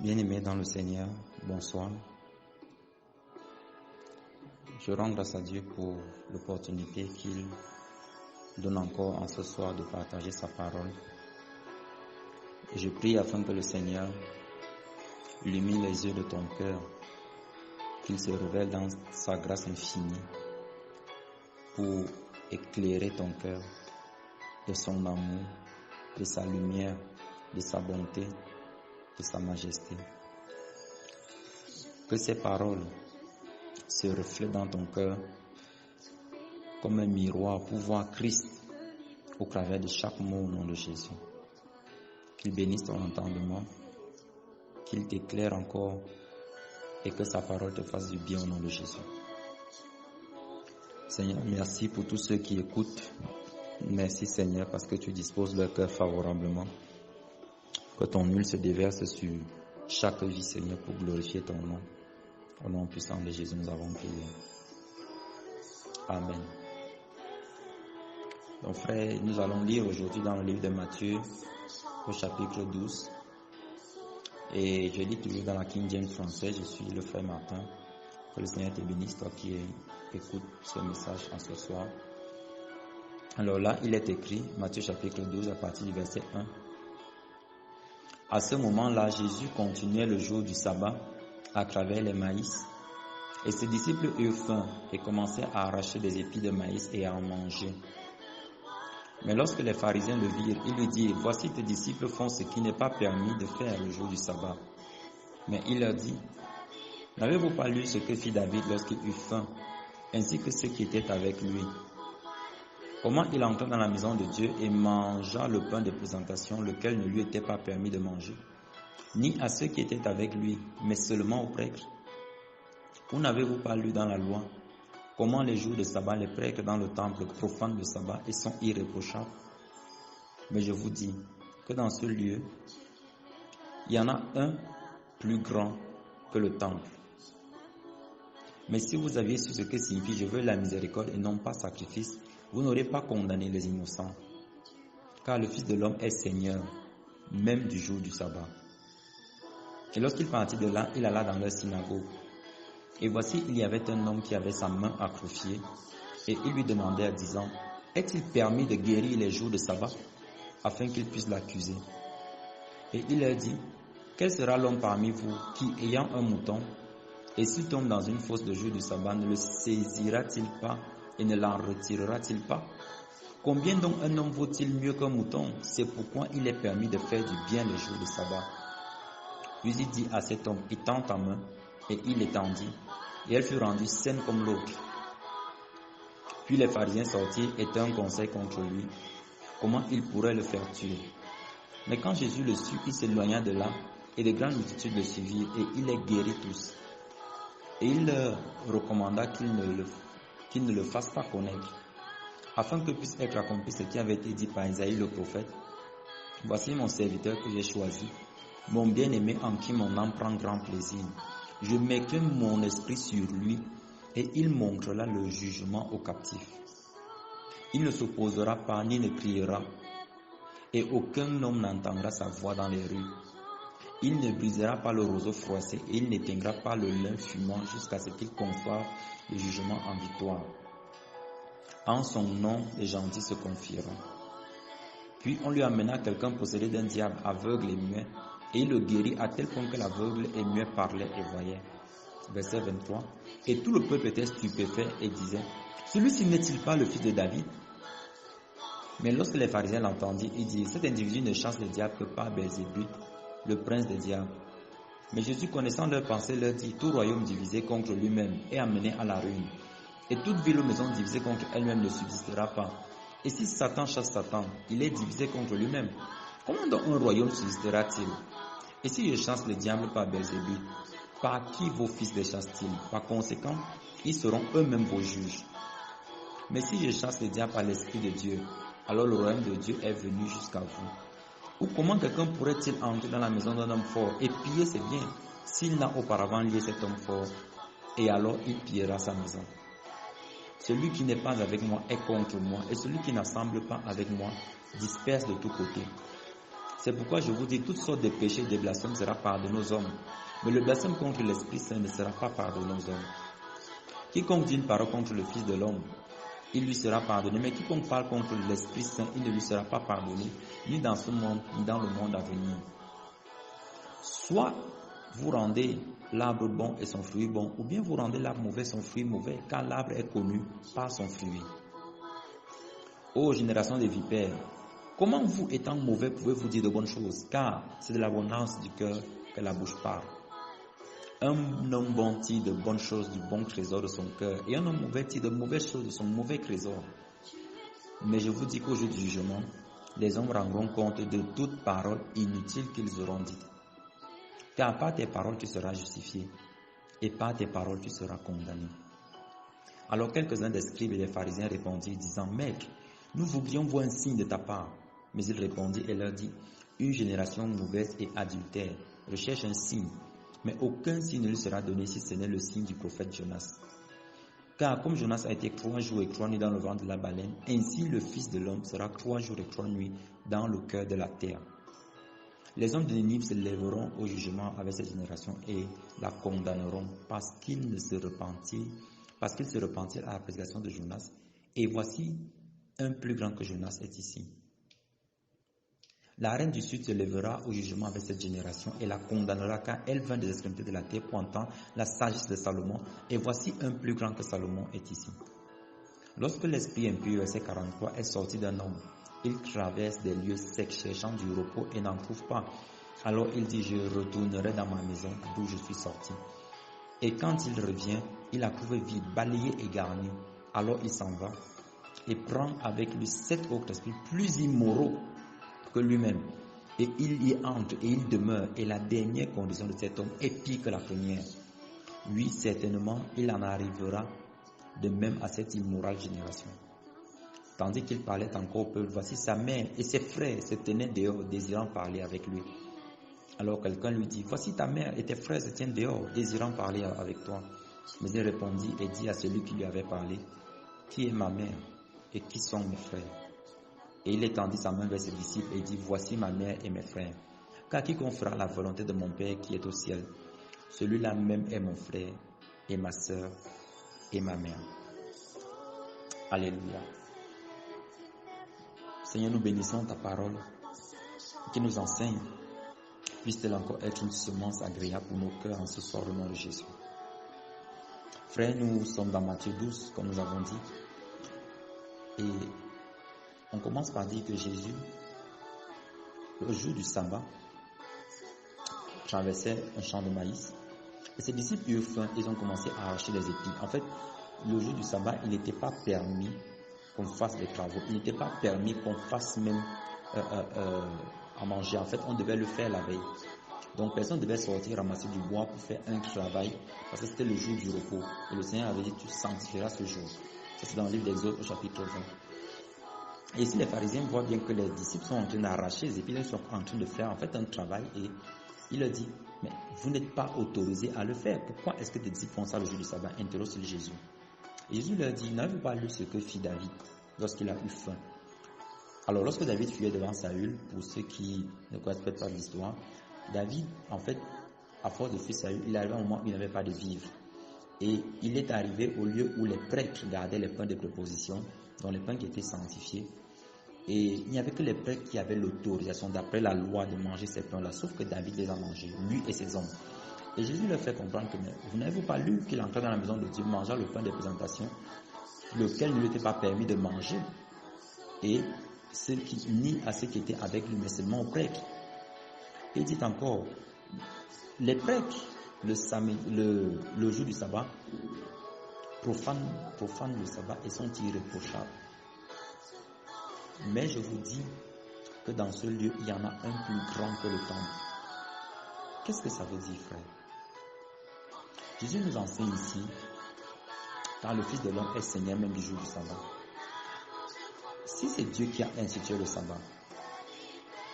Bien-aimés dans le Seigneur, bonsoir. Je rends grâce à Dieu pour l'opportunité qu'il donne encore en ce soir de partager sa parole. Et je prie afin que le Seigneur illumine les yeux de ton cœur, qu'il se révèle dans sa grâce infinie pour éclairer ton cœur de son amour, de sa lumière, de sa bonté, de sa majesté. Que ces paroles se reflètent dans ton cœur comme un miroir pour voir Christ au travers de chaque mot au nom de Jésus. Qu'il bénisse ton entendement, qu'il t'éclaire encore et que sa parole te fasse du bien au nom de Jésus. Seigneur, merci pour tous ceux qui écoutent. Merci Seigneur parce que tu disposes leur cœur favorablement. Que ton huile se déverse sur chaque vie, Seigneur, pour glorifier ton nom. Au nom puissant de Jésus, nous avons prié. Amen. Donc frères, nous allons lire aujourd'hui dans le livre de Matthieu, au chapitre 12. Et je lis toujours dans la King James français. Je suis le frère Martin. Que le Seigneur te bénisse, toi qui écoutes ce message en ce soir. Alors là, il est écrit, Matthieu chapitre 12, à partir du verset 1. À ce moment-là, Jésus continuait le jour du sabbat à travers les maïs. Et ses disciples eurent faim et commencèrent à arracher des épis de maïs et à en manger. Mais lorsque les pharisiens le virent, ils lui dirent, « Voici tes disciples font ce qui n'est pas permis de faire le jour du sabbat. » Mais il leur dit, « N'avez-vous pas lu ce que fit David lorsqu'il eut faim, ainsi que ceux qui étaient avec lui? Comment il entra dans la maison de Dieu et mangea le pain de présentation, lequel ne lui était pas permis de manger, ni à ceux qui étaient avec lui, mais seulement aux prêtres? Où n'avez-vous pas lu dans la loi comment les jours de sabbat les prêtres dans le temple profanent le sabbat et sont irréprochables? Mais je vous dis que dans ce lieu, il y en a un plus grand que le temple. Mais si vous aviez su ce que signifie « je veux la miséricorde et non pas sacrifice », vous n'aurez pas condamné les innocents. Car le Fils de l'homme est Seigneur, même du jour du sabbat. Et lorsqu'il partit de là, il alla dans leur synagogue. Et voici, il y avait un homme qui avait sa main atrophiée, et ils lui demandèrent, disant, « Est-il permis de guérir les jours de sabbat, afin qu'ils puissent l'accuser ?» Et il leur dit, « Quel sera l'homme parmi vous qui, ayant un mouton, et s'il tombe dans une fosse de jour du sabbat, ne le saisira-t-il pas et ne l'en retirera-t-il pas? Combien donc un homme vaut-il mieux qu'un mouton? C'est pourquoi il est permis de faire du bien le jour du sabbat. » Puis il dit à cet homme, « Étends ta main. » Et il l'étendit, et elle fut rendue saine comme l'autre. Puis les pharisiens sortirent et tinrent un conseil contre lui, comment ils pourraient le faire tuer. Mais quand Jésus le sut, il s'éloigna de là, et de grandes multitudes le suivirent, et il les guérit tous. Et il leur recommanda qu'ils ne le fassent pas connaître, afin que puisse être accompli ce qui avait été dit par Isaïe le prophète. « Voici mon serviteur que j'ai choisi, mon bien-aimé en qui mon âme prend grand plaisir. Je mettrai mon esprit sur lui, et il montrera le jugement aux captifs. Il ne s'opposera pas ni ne criera, et aucun homme n'entendra sa voix dans les rues. Il ne brisera pas le roseau froissé, et il n'éteindra pas le lin fumant jusqu'à ce qu'il conçoive le jugement en victoire. En son nom, les gentils se confieront. » Puis on lui amena quelqu'un possédé d'un diable, aveugle et muet, et il le guérit à tel point que l'aveugle et muet parlait et voyait. Verset 23. Et tout le peuple était stupéfait et disait, « Celui-ci n'est-il pas le fils de David? » Mais lorsque les pharisiens l'entendirent, ils dirent, « Cet individu ne chasse les diables que par Belzébuth, le prince des diables. » Mais Jésus, connaissant leurs pensées, leur dit, « Tout royaume divisé contre lui-même est amené à la ruine, et toute ville ou maison divisée contre elle-même ne subsistera pas. Et si Satan chasse Satan, il est divisé contre lui-même. Comment donc un royaume subsistera-t-il? Et si je chasse le diable par Belzébuth, par qui vos fils les chassent-ils? Par conséquent, ils seront eux-mêmes vos juges. Mais si je chasse le diable par l'Esprit de Dieu, alors le royaume de Dieu est venu jusqu'à vous. Ou comment quelqu'un pourrait-il entrer dans la maison d'un homme fort et piller ses biens, s'il n'a auparavant lié cet homme fort, et alors il pillera sa maison? Celui qui n'est pas avec moi est contre moi, et celui qui n'assemble pas avec moi disperse de tous côtés. C'est pourquoi je vous dis, toutes sortes de péchés et de blasphèmes sera pardonné aux hommes. Mais le blasphème contre l'Esprit Saint ne sera pas pardonné aux hommes. Quiconque dit une parole contre le Fils de l'homme, il lui sera pardonné. Mais quiconque parle contre l'Esprit Saint, il ne lui sera pas pardonné, ni dans ce monde, ni dans le monde à venir. Soit vous rendez l'arbre bon et son fruit bon, ou bien vous rendez l'arbre mauvais et son fruit mauvais, car l'arbre est connu par son fruit. Ô génération de vipères, comment vous, étant mauvais, pouvez-vous dire de bonnes choses? Car c'est de l'abondance du cœur que la bouche parle. Un homme bon tire de bonnes choses du bon trésor de son cœur, et un homme mauvais tire de mauvaises choses de son mauvais trésor. Mais je vous dis qu'au jour du jugement, les hommes rendront compte de toute parole inutile qu'ils auront dites. Car par tes paroles tu seras justifié, et par tes paroles tu seras condamné. Alors quelques-uns des scribes et des pharisiens répondirent, disant, Maître, nous voulions voir un signe de ta part. Mais il répondit et leur dit, une génération mauvaise et adultère recherche un signe, mais aucun signe ne lui sera donné si ce n'est le signe du prophète Jonas. Car comme Jonas a été 3 jours et 3 nuits dans le ventre de la baleine, ainsi le Fils de l'homme sera 3 jours et 3 nuits dans le cœur de la terre. Les hommes de Ninive se lèveront au jugement avec cette génération et la condamneront parce qu'ils se repentirent à la prédication de Jonas. Et voici, un plus grand que Jonas est ici. La reine du Sud se lèvera au jugement avec cette génération et la condamnera car elle vint des extrémités de la terre pour entendre la sagesse de Salomon. Et voici, un plus grand que Salomon est ici. Lorsque l'esprit impur, verset 43, est sorti d'un homme, il traverse des lieux secs cherchant du repos et n'en trouve pas. Alors il dit, je retournerai dans ma maison d'où je suis sorti. Et quand il revient, il la trouve vide, balayée et garnie. Alors il s'en va et prend avec lui 7 autres esprits plus immoraux que lui-même. Et il y entre et il demeure. Et la dernière condition de cet homme est pire que la première. Oui, certainement, il en arrivera de même à cette immorale génération. Tandis qu'il parlait encore au peuple, voici sa mère et ses frères se tenaient dehors, désirant parler avec lui. Alors quelqu'un lui dit, voici ta mère et tes frères se tiennent dehors, désirant parler avec toi. Mais il répondit et dit à celui qui lui avait parlé, qui est ma mère et qui sont mes frères? Et il étendit sa main vers ses disciples et dit, voici ma mère et mes frères. Car quiconque fera la volonté de mon Père qui est au ciel, celui-là même est mon frère et ma sœur et ma mère. Alléluia. Seigneur, nous bénissons ta parole qui nous enseigne. Puisse-t-elle encore être une semence agréable pour nos cœurs en ce soir au nom de Jésus. Frères, nous sommes dans Matthieu 12, comme nous avons dit. Et on commence par dire que Jésus, le jour du sabbat, traversait un champ de maïs. Et ses disciples eurent faim, ils ont commencé à arracher les épis. En fait, le jour du sabbat, il n'était pas permis qu'on fasse des travaux. Il n'était pas permis qu'on fasse même à manger. En fait, on devait le faire la veille. Donc, personne ne devait sortir ramasser du bois pour faire un travail parce que c'était le jour du repos. Et le Seigneur avait dit, tu sanctifieras ce jour. Ça, c'est dans le livre d'Exode au chapitre 20. Et ici, les pharisiens voient bien que les disciples sont en train d'arracher les épis, ils sont en train de faire en fait un travail et il leur dit, mais vous n'êtes pas autorisés à le faire. Pourquoi est-ce que tes disciples font ça le jour du sabbat? Interroge Jésus. Et Jésus leur dit, n'avez-vous pas lu ce que fit David lorsqu'il a eu faim? Alors, lorsque David fuyait devant Saül, pour ceux qui ne connaissent peut-être pas l'histoire, David, en fait, à force de fuir Saül, il arrivait à un moment où il n'avait pas de vivre. Et il est arrivé au lieu où les prêtres gardaient les pains de préposition, dont les pains qui étaient sanctifiés. Et il n'y avait que les prêtres qui avaient l'autorisation, d'après la loi, de manger ces pains-là, sauf que David les a mangés, lui et ses hommes. Et Jésus leur fait comprendre que vous n'avez pas lu qu'il entrait dans la maison de Dieu, mangeant le pain de présentation, lequel ne lui était pas permis de manger, et ce qui nie à ceux qui étaient avec lui, mais seulement aux prêtres. Et il dit encore, les prêtres, le jour du sabbat, profanent le sabbat et sont irréprochables. Mais je vous dis que dans ce lieu, il y en a un plus grand que le temple. Qu'est-ce que ça veut dire, frère? Jésus nous enseigne ici, car le Fils de l'homme est Seigneur même du jour du sabbat. Si c'est Dieu qui a institué le sabbat,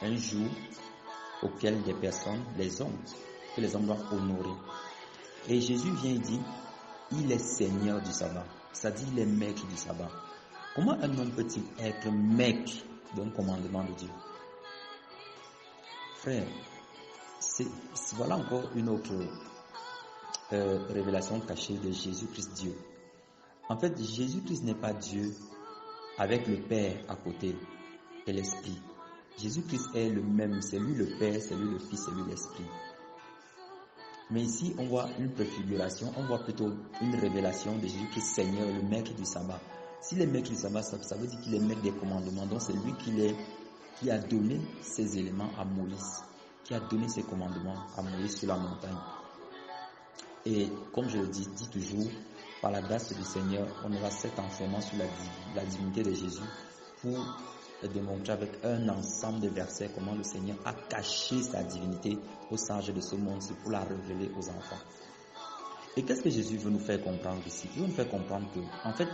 un jour auquel des personnes, les hommes, que les hommes doivent honorer. Et Jésus vient et dit, il est Seigneur du sabbat, c'est-à-dire il est maître du sabbat. Comment un homme peut-il être maître d'un commandement de Dieu? Frère, voilà encore une autre révélation cachée de Jésus-Christ Dieu. En fait, Jésus-Christ n'est pas Dieu avec le Père à côté et l'Esprit. Jésus-Christ est le même, c'est lui le Père, c'est lui le Fils, c'est lui l'Esprit. Mais ici, on voit une préfiguration, on voit plutôt une révélation de Jésus-Christ Seigneur, le maître du sabbat. Si le maître du sabbat, ça veut dire qu'il est maître des commandements, donc c'est lui qui a donné ces éléments à Moïse, qui a donné ces commandements à Moïse sur la montagne. Et comme je le dis toujours, par la grâce du Seigneur, on aura cet enseignement sur la divinité de Jésus pour démontrer avec un ensemble de versets comment le Seigneur a caché sa divinité aux sages de ce monde, c'est pour la révéler aux enfants. Et qu'est-ce que Jésus veut nous faire comprendre ici? Il veut nous faire comprendre que, en fait,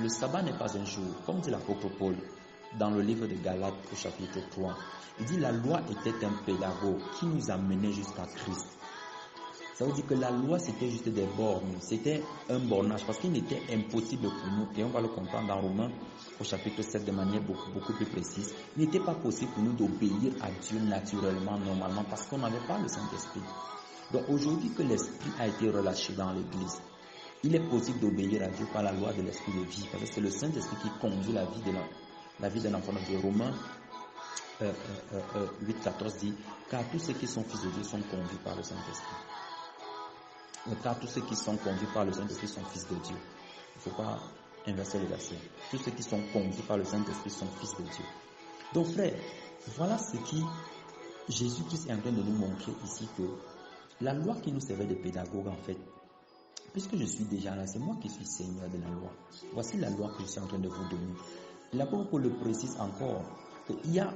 le sabbat n'est pas un jour, comme dit l'apôtre Paul dans le livre de Galates au chapitre 3. Il dit la loi était un pédagogue qui nous a menés jusqu'à Christ. Ça veut dire que la loi, c'était juste des bornes, c'était un bornage, parce qu'il n'était impossible pour nous, et on va le comprendre dans Romains au chapitre 7 de manière beaucoup plus précise, il n'était pas possible pour nous d'obéir à Dieu naturellement, normalement, parce qu'on n'avait pas le Saint-Esprit. Donc aujourd'hui que l'Esprit a été relâché dans l'Église, il est possible d'obéir à Dieu par la loi de l'Esprit de vie, parce que c'est le Saint-Esprit qui conduit la vie d'un enfant de Dieu. Romains 8,14 dit, car tous ceux qui sont fils de Dieu sont conduits par le Saint-Esprit. Car tous ceux qui sont conduits par le Saint-Esprit sont fils de Dieu. Il ne faut pas inverser le verset. Tous ceux qui sont conduits par le Saint-Esprit sont fils de Dieu. Donc frère, voilà ce qui Jésus-Christ est en train de nous montrer ici, que la loi qui nous servait de pédagogue en fait, puisque je suis déjà là, c'est moi qui suis Seigneur de la loi. Voici la loi que je suis en train de vous donner. L'apôtre Paul le précise encore, qu'il y a,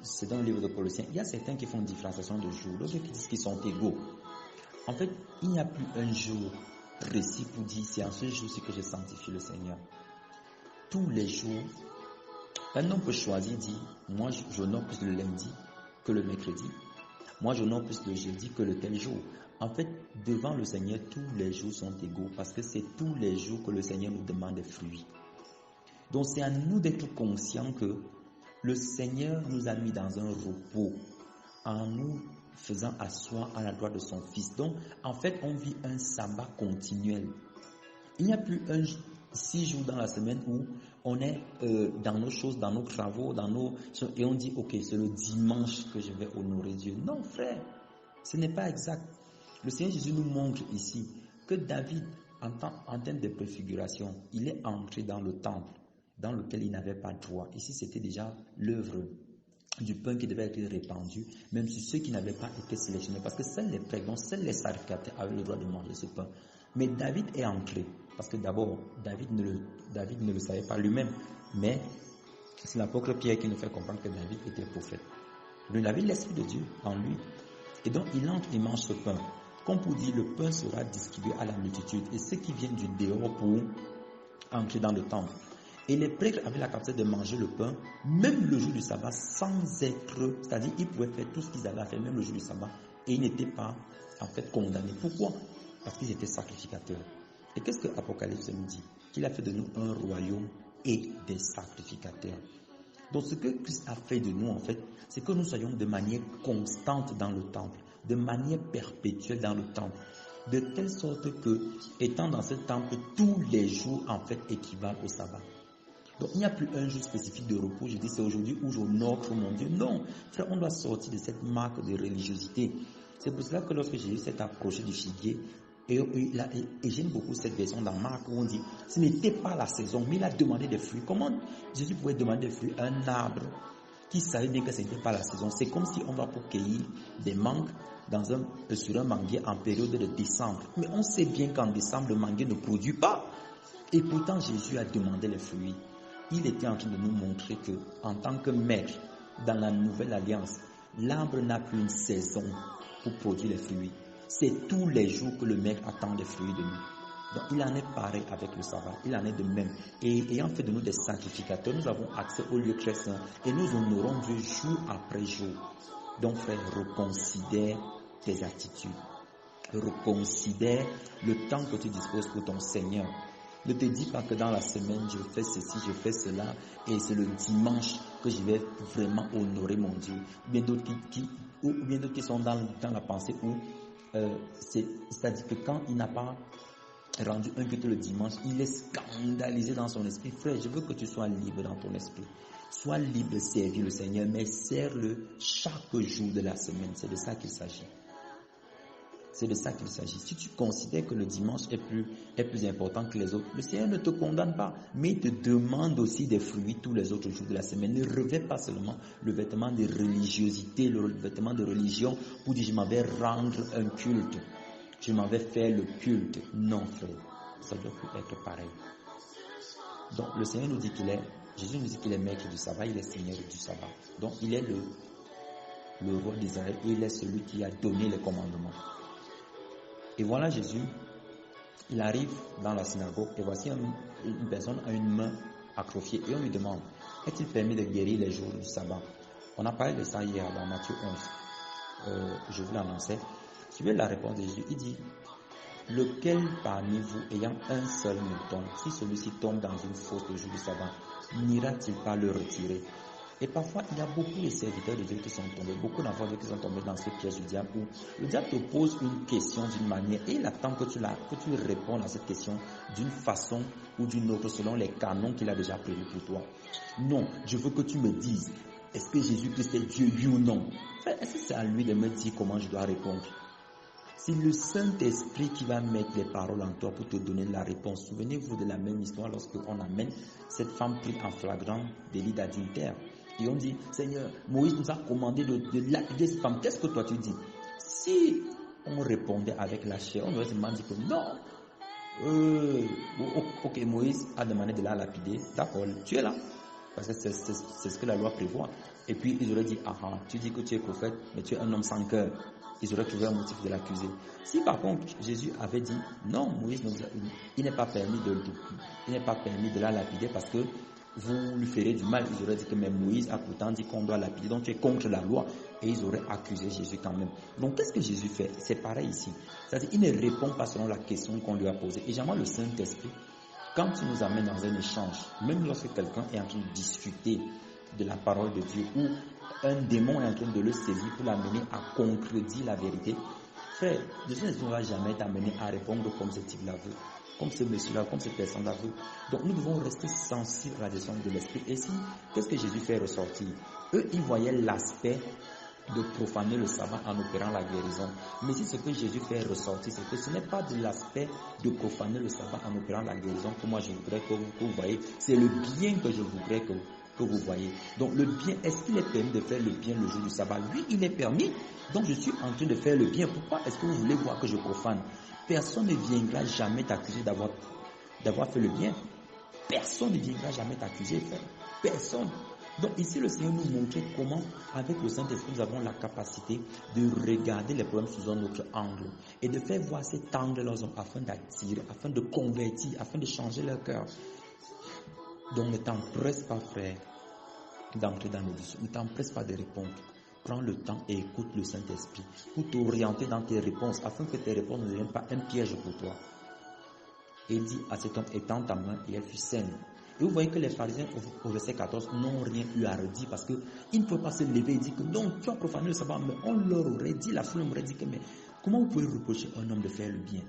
c'est dans le livre de Colossiens, il y a certains qui font différenciation de jours, d'autres qui disent qu'ils sont égaux. En fait, il n'y a plus un jour précis pour dire c'est en ce jour-ci que je sanctifie le Seigneur. Tous les jours, un homme peut choisir, dire moi j'honore plus le lundi que le mercredi. Moi j'honore plus le jeudi que le tel jour. En fait, devant le Seigneur, tous les jours sont égaux parce que c'est tous les jours que le Seigneur nous demande des fruits. Donc c'est à nous d'être conscients que le Seigneur nous a mis dans un repos en nous faisant asseoir à la droite de son Fils. Donc, en fait, on vit un sabbat continuel. Il n'y a plus 6 jours dans la semaine où on est dans nos choses, dans nos travaux, et on dit, ok, c'est le dimanche que je vais honorer Dieu. Non, frère, ce n'est pas exact. Le Seigneur Jésus nous montre ici que David, en termes de préfiguration, il est entré dans le temple dans lequel il n'avait pas droit. Ici, c'était déjà l'œuvre du pain qui devait être répandu, même sur ceux qui n'avaient pas été sélectionnés, parce que seuls les prêtres, donc seuls les sacrificateurs avaient le droit de manger ce pain. Mais David est entré, parce que d'abord, David ne le savait pas lui-même, mais c'est l'apôtre Pierre qui nous fait comprendre que David était prophète. Il avait l'Esprit de Dieu en lui, et donc il entre, il mange ce pain. Comme pour dire, le pain sera distribué à la multitude, et ceux qui viennent du dehors pour entrer dans le temple. Et les prêtres avaient la capacité de manger le pain, même le jour du sabbat, sans être, c'est-à-dire ils pouvaient faire tout ce qu'ils avaient à faire, même le jour du sabbat, et ils n'étaient pas en fait condamnés. Pourquoi? Parce qu'ils étaient sacrificateurs. Et qu'est-ce que Apocalypse nous dit? Qu'il a fait de nous un royaume et des sacrificateurs. Donc ce que Christ a fait de nous en fait, c'est que nous soyons de manière constante dans le temple, de manière perpétuelle dans le temple. De telle sorte que, étant dans ce temple, tous les jours en fait équivalent au sabbat. Donc il n'y a plus un jour spécifique de repos, je dis c'est aujourd'hui où j'honore mon Dieu. Non, frère, on doit sortir de cette marque de religiosité. C'est pour cela que lorsque Jésus s'est approché du figuier, et j'aime beaucoup cette version dans Marc où on dit, ce n'était pas la saison, mais il a demandé des fruits. Comment Jésus pouvait demander des fruits à un arbre qui savait bien que ce n'était pas la saison? C'est comme si on va pour cueillir des mangues sur un manguier en période de décembre. Mais on sait bien qu'en décembre, le manguier ne produit pas. Et pourtant, Jésus a demandé les fruits. Il était en train de nous montrer que, en tant que maître, dans la nouvelle alliance, l'arbre n'a plus une saison pour produire les fruits. C'est tous les jours que le maître attend des fruits de nous. Donc, il en est pareil avec le sabbat. Il en est de même. Et ayant fait de nous des sacrificateurs, nous avons accès au lieu très saint. Et nous honorons Dieu jour après jour. Donc, frère, reconsidère tes attitudes. Reconsidère le temps que tu disposes pour ton Seigneur. Ne te dis pas que dans la semaine, je fais ceci, je fais cela, et c'est le dimanche que je vais vraiment honorer mon Dieu. Ou bien d'autres qui sont dans la pensée où c'est-à-dire que quand il n'a pas rendu un culte le dimanche, il est scandalisé dans son esprit. Frère, je veux que tu sois libre dans ton esprit. Sois libre de servir le Seigneur, mais sers-le chaque jour de la semaine. C'est de ça qu'il s'agit. C'est de ça qu'il s'agit. Si tu considères que le dimanche est plus important que les autres, le Seigneur ne te condamne pas, mais il te demande aussi des fruits tous les autres jours de la semaine. Ne revêt pas seulement le vêtement de religiosité, le vêtement de religion pour dire je m'en vais rendre un culte, je m'en vais faire le culte. Non, frère, ça doit plus être pareil. Donc le Seigneur nous dit Jésus nous dit qu'il est maître du sabbat, il est Seigneur du sabbat. Donc il est le roi d'Israël, il est celui qui a donné les commandements. Et voilà Jésus, il arrive dans la synagogue et voici une personne a une main atrophiée et on lui demande, est-il permis de guérir les jours du sabbat? On a parlé de ça hier dans Matthieu 11. Je vous l'annonçais. Suivez la réponse de Jésus. Il dit, lequel parmi vous ayant un seul mouton, si celui-ci tombe dans une fosse le jour du sabbat, n'ira-t-il pas le retirer? Et parfois, il y a beaucoup de serviteurs de Dieu qui sont tombés, beaucoup d'enfants de Dieu qui sont tombés dans ce piège du diable où le diable te pose une question d'une manière et il attend que tu répondes à cette question d'une façon ou d'une autre selon les canons qu'il a déjà prévus pour toi. Non, je veux que tu me dises, est-ce que Jésus-Christ est Dieu, oui ou non? Est-ce que c'est à lui de me dire comment je dois répondre? C'est le Saint-Esprit qui va mettre les paroles en toi pour te donner la réponse. Souvenez-vous de la même histoire lorsqu'on amène cette femme prise en flagrant délit d'adultère. Et on dit, Seigneur, Moïse nous a commandé de lapider cette femme. Qu'est-ce que toi tu dis? Si on répondait avec la chair, on aurait seulement dit que non. Ok, Moïse a demandé de la lapider. D'accord, tu es là. Parce que c'est ce que la loi prévoit. Et puis ils auraient dit, tu dis que tu es prophète, mais tu es un homme sans cœur. Ils auraient trouvé un motif de l'accuser. Si par contre Jésus avait dit, non, Moïse, il n'est pas permis de la lapider parce que vous lui ferez du mal. Ils auraient dit que mais Moïse a pourtant dit qu'on doit lapider, donc tu es contre la loi. Et ils auraient accusé Jésus quand même. Donc qu'est-ce que Jésus fait? C'est pareil ici. C'est-à-dire il ne répond pas selon la question qu'on lui a posée. Et jamais le Saint-Esprit, quand il nous amène dans un échange, même lorsque quelqu'un est en train de discuter de la parole de Dieu ou un démon est en train de le saisir pour l'amener à contredire la vérité, frère, le Saint-Esprit ne va jamais t'amener à répondre comme ce type-là veut, comme ce monsieur-là, comme cette personne-là veut. Donc nous devons rester sensibles à la descente de l'Esprit. Et si, qu'est-ce que Jésus fait ressortir? Eux, ils voyaient l'aspect de profaner le sabbat en opérant la guérison. Mais si ce que Jésus fait ressortir, c'est que ce n'est pas de l'aspect de profaner le sabbat en opérant la guérison que moi je voudrais que vous voyez, c'est le bien que je voudrais que vous voyez. Donc le bien, est-ce qu'il est permis de faire le bien le jour du sabbat? Oui, il est permis. Donc je suis en train de faire le bien. Pourquoi est-ce que vous voulez voir que je profane? Personne ne viendra jamais t'accuser d'avoir fait le bien. Personne ne viendra jamais t'accuser, frère. Personne. Donc ici, le Seigneur nous montrait comment, avec le Saint-Esprit, nous avons la capacité de regarder les problèmes sous un autre angle et de faire voir cet angle-là afin d'attirer, afin de convertir, afin de changer leur cœur. Donc ne t'empresse pas, frère, d'entrer dans l'audition. Ne t'empresse pas de répondre. Prends le temps et écoute le Saint-Esprit pour t'orienter dans tes réponses, afin que tes réponses ne deviennent pas un piège pour toi. Et il dit à cet homme, étends ta main, et elle fut saine. Et vous voyez que les pharisiens au verset 14 n'ont rien eu à redire parce qu'ils ne peuvent pas se lever et dire que non, tu as profané le sabbat. Mais on leur aurait dit, la foule aurait dit que mais comment vous pouvez reprocher un homme de faire le bien?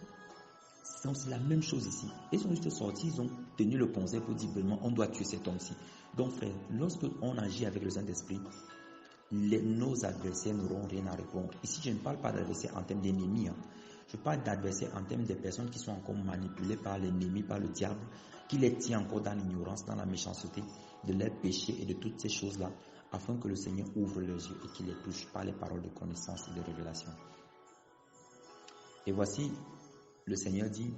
Donc c'est la même chose ici. Ils sont juste sortis, ils ont tenu le conseil pour dire vraiment on doit tuer cet homme-ci. Donc frère, lorsque on agit avec le Saint-Esprit, nos adversaires n'auront rien à répondre. Ici je ne parle pas d'adversaires en termes d'ennemis. Je parle d'adversaires en termes de personnes qui sont encore manipulées par l'ennemi, par le diable, qui les tient encore dans l'ignorance, dans la méchanceté de leurs péchés et de toutes ces choses-là, afin que le Seigneur ouvre leurs yeux et qu'il les touche par les paroles de connaissance et de révélation. Et voici, le Seigneur dit,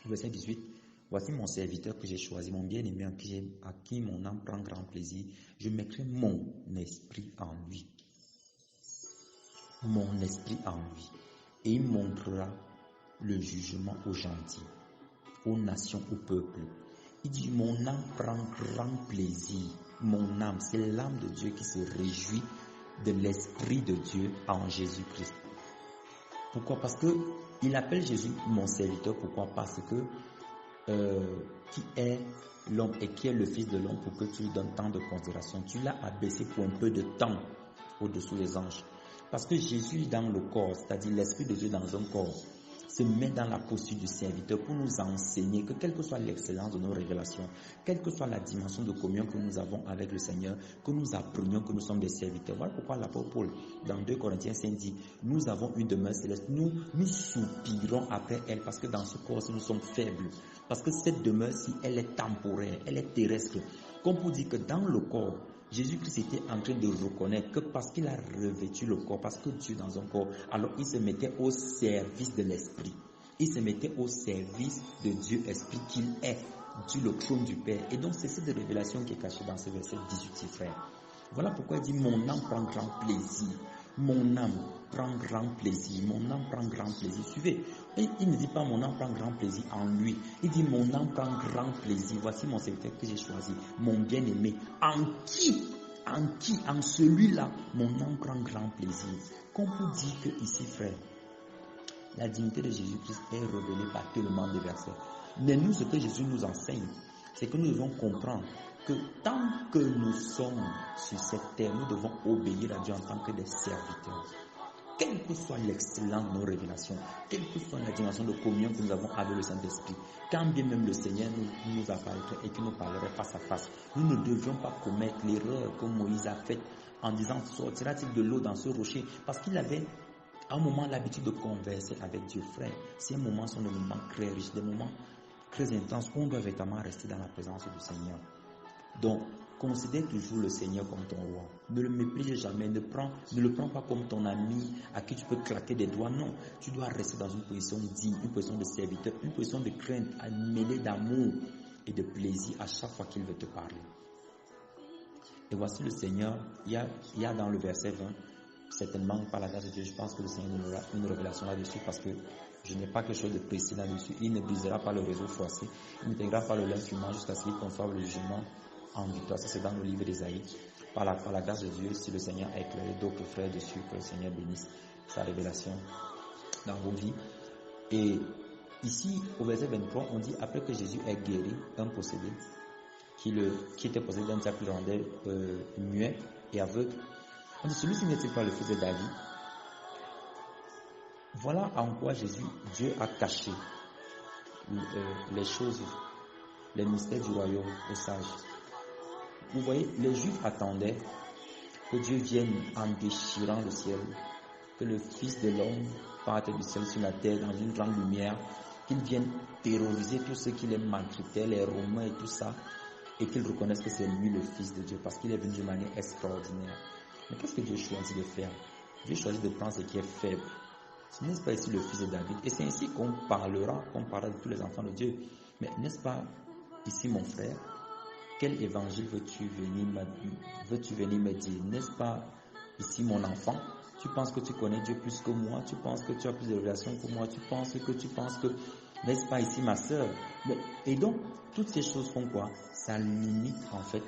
verset 18, « Voici mon serviteur que j'ai choisi, mon bien-aimé à qui mon âme prend grand plaisir. Je mettrai mon esprit en lui. » Mon esprit en lui. Et il montrera le jugement aux gentils, aux nations, au peuple. Il dit, mon âme prend grand plaisir. Mon âme, c'est l'âme de Dieu qui se réjouit de l'Esprit de Dieu en Jésus-Christ. Pourquoi? Parce que il appelle Jésus mon serviteur. Pourquoi? Parce que qui est l'homme et qui est le Fils de l'homme pour que tu lui donnes tant de considération. Tu l'as abaissé pour un peu de temps au-dessous des anges. Parce que Jésus dans le corps, c'est-à-dire l'Esprit de Dieu dans un corps, se met dans la posture du serviteur pour nous enseigner que quelle que soit l'excellence de nos révélations, quelle que soit la dimension de communion que nous avons avec le Seigneur, que nous apprenions que nous sommes des serviteurs. Voilà pourquoi l'apôtre Paul, dans 2 Corinthiens 5 dit, nous avons une demeure céleste, nous soupirons après elle parce que dans ce corps-ci nous sommes faibles. Parce que cette demeure-ci, elle est temporaire, elle est terrestre. Comme pour dire que dans le corps, Jésus-Christ était en train de reconnaître que parce qu'il a revêtu le corps, parce que Dieu dans un corps, alors il se mettait au service de l'Esprit. Il se mettait au service de Dieu Esprit qu'il est, Dieu le trône du Père. Et donc c'est cette révélation qui est cachée dans ce verset 18, frère. Voilà pourquoi il dit, mon âme prend grand plaisir. Mon âme prend grand plaisir. Mon âme prend grand plaisir. Suivez. Et il ne dit pas mon âme prend grand plaisir en lui. Il dit mon âme prend grand plaisir. Voici mon serviteur que j'ai choisi. Mon bien-aimé. En celui-là, mon âme prend grand plaisir. Qu'on peut dire que ici, frère, la dignité de Jésus-Christ est révélée par tellement de versets. Mais nous, ce que Jésus nous enseigne, c'est que nous devons comprendre que tant que nous sommes sur cette terre, nous devons obéir à Dieu en tant que des serviteurs. Quelle que soit l'excellence de nos révélations, quelle que soit la dimension de communion que nous avons avec le Saint-Esprit, quand bien même le Seigneur nous apparaîtrait et qu'il nous parlerait face à face, nous ne devions pas commettre l'erreur que Moïse a faite en disant sortira-t-il de l'eau dans ce rocher, parce qu'il avait à un moment l'habitude de converser avec Dieu. Frère, ces moments sont des moments très riches, des moments très intenses où on doit véritablement rester dans la présence du Seigneur. Donc, considère toujours le Seigneur comme ton roi. Ne le méprise jamais. Ne le prends pas comme ton ami à qui tu peux claquer des doigts. Non, tu dois rester dans une position digne, une position de serviteur, une position de crainte, mêlée d'amour et de plaisir à chaque fois qu'il veut te parler. Et voici le Seigneur, il y a dans le verset 20, certainement par la grâce de Dieu, je pense que le Seigneur nous aura une révélation là-dessus parce que je n'ai pas quelque chose de précis là-dessus. Il ne brisera pas le réseau froissé, il ne t'intégrera pas le lin fumant jusqu'à ce qu'il conçoive le jugement en victoire. Ça c'est dans le livre d'Ésaïe. Par la grâce de Dieu, si le Seigneur a éclairé d'autres frères dessus, que le Seigneur bénisse sa révélation dans vos vies. Et ici, au verset 23, on dit, après que Jésus ait guéri un possédé, qui était possédé d'un diable qui le rendait muet et aveugle, on dit, celui-ci n'est-il pas le fils de David? Voilà en quoi Dieu a caché les choses, les mystères du royaume aux sages. Vous voyez, les Juifs attendaient que Dieu vienne en déchirant le ciel, que le Fils de l'homme parte du ciel sur la terre dans une grande lumière, qu'il vienne terroriser tous ceux qui les maltraitaient, les Romains et tout ça, et qu'ils reconnaissent que c'est lui le Fils de Dieu, parce qu'il est venu d'une manière extraordinaire. Mais qu'est-ce que Dieu choisit de faire? Dieu choisit de prendre ce qui est faible. Ce n'est pas ici le Fils de David. Et c'est ainsi qu'on parlera de tous les enfants de Dieu. Mais n'est-ce pas ici mon frère? Quel évangile veux-tu venir me dire? N'est-ce pas ici mon enfant? Tu penses que tu connais Dieu plus que moi? Tu penses que tu as plus de relations que moi? Tu penses que... N'est-ce pas ici ma sœur? Et donc, toutes ces choses font quoi? Ça limite en fait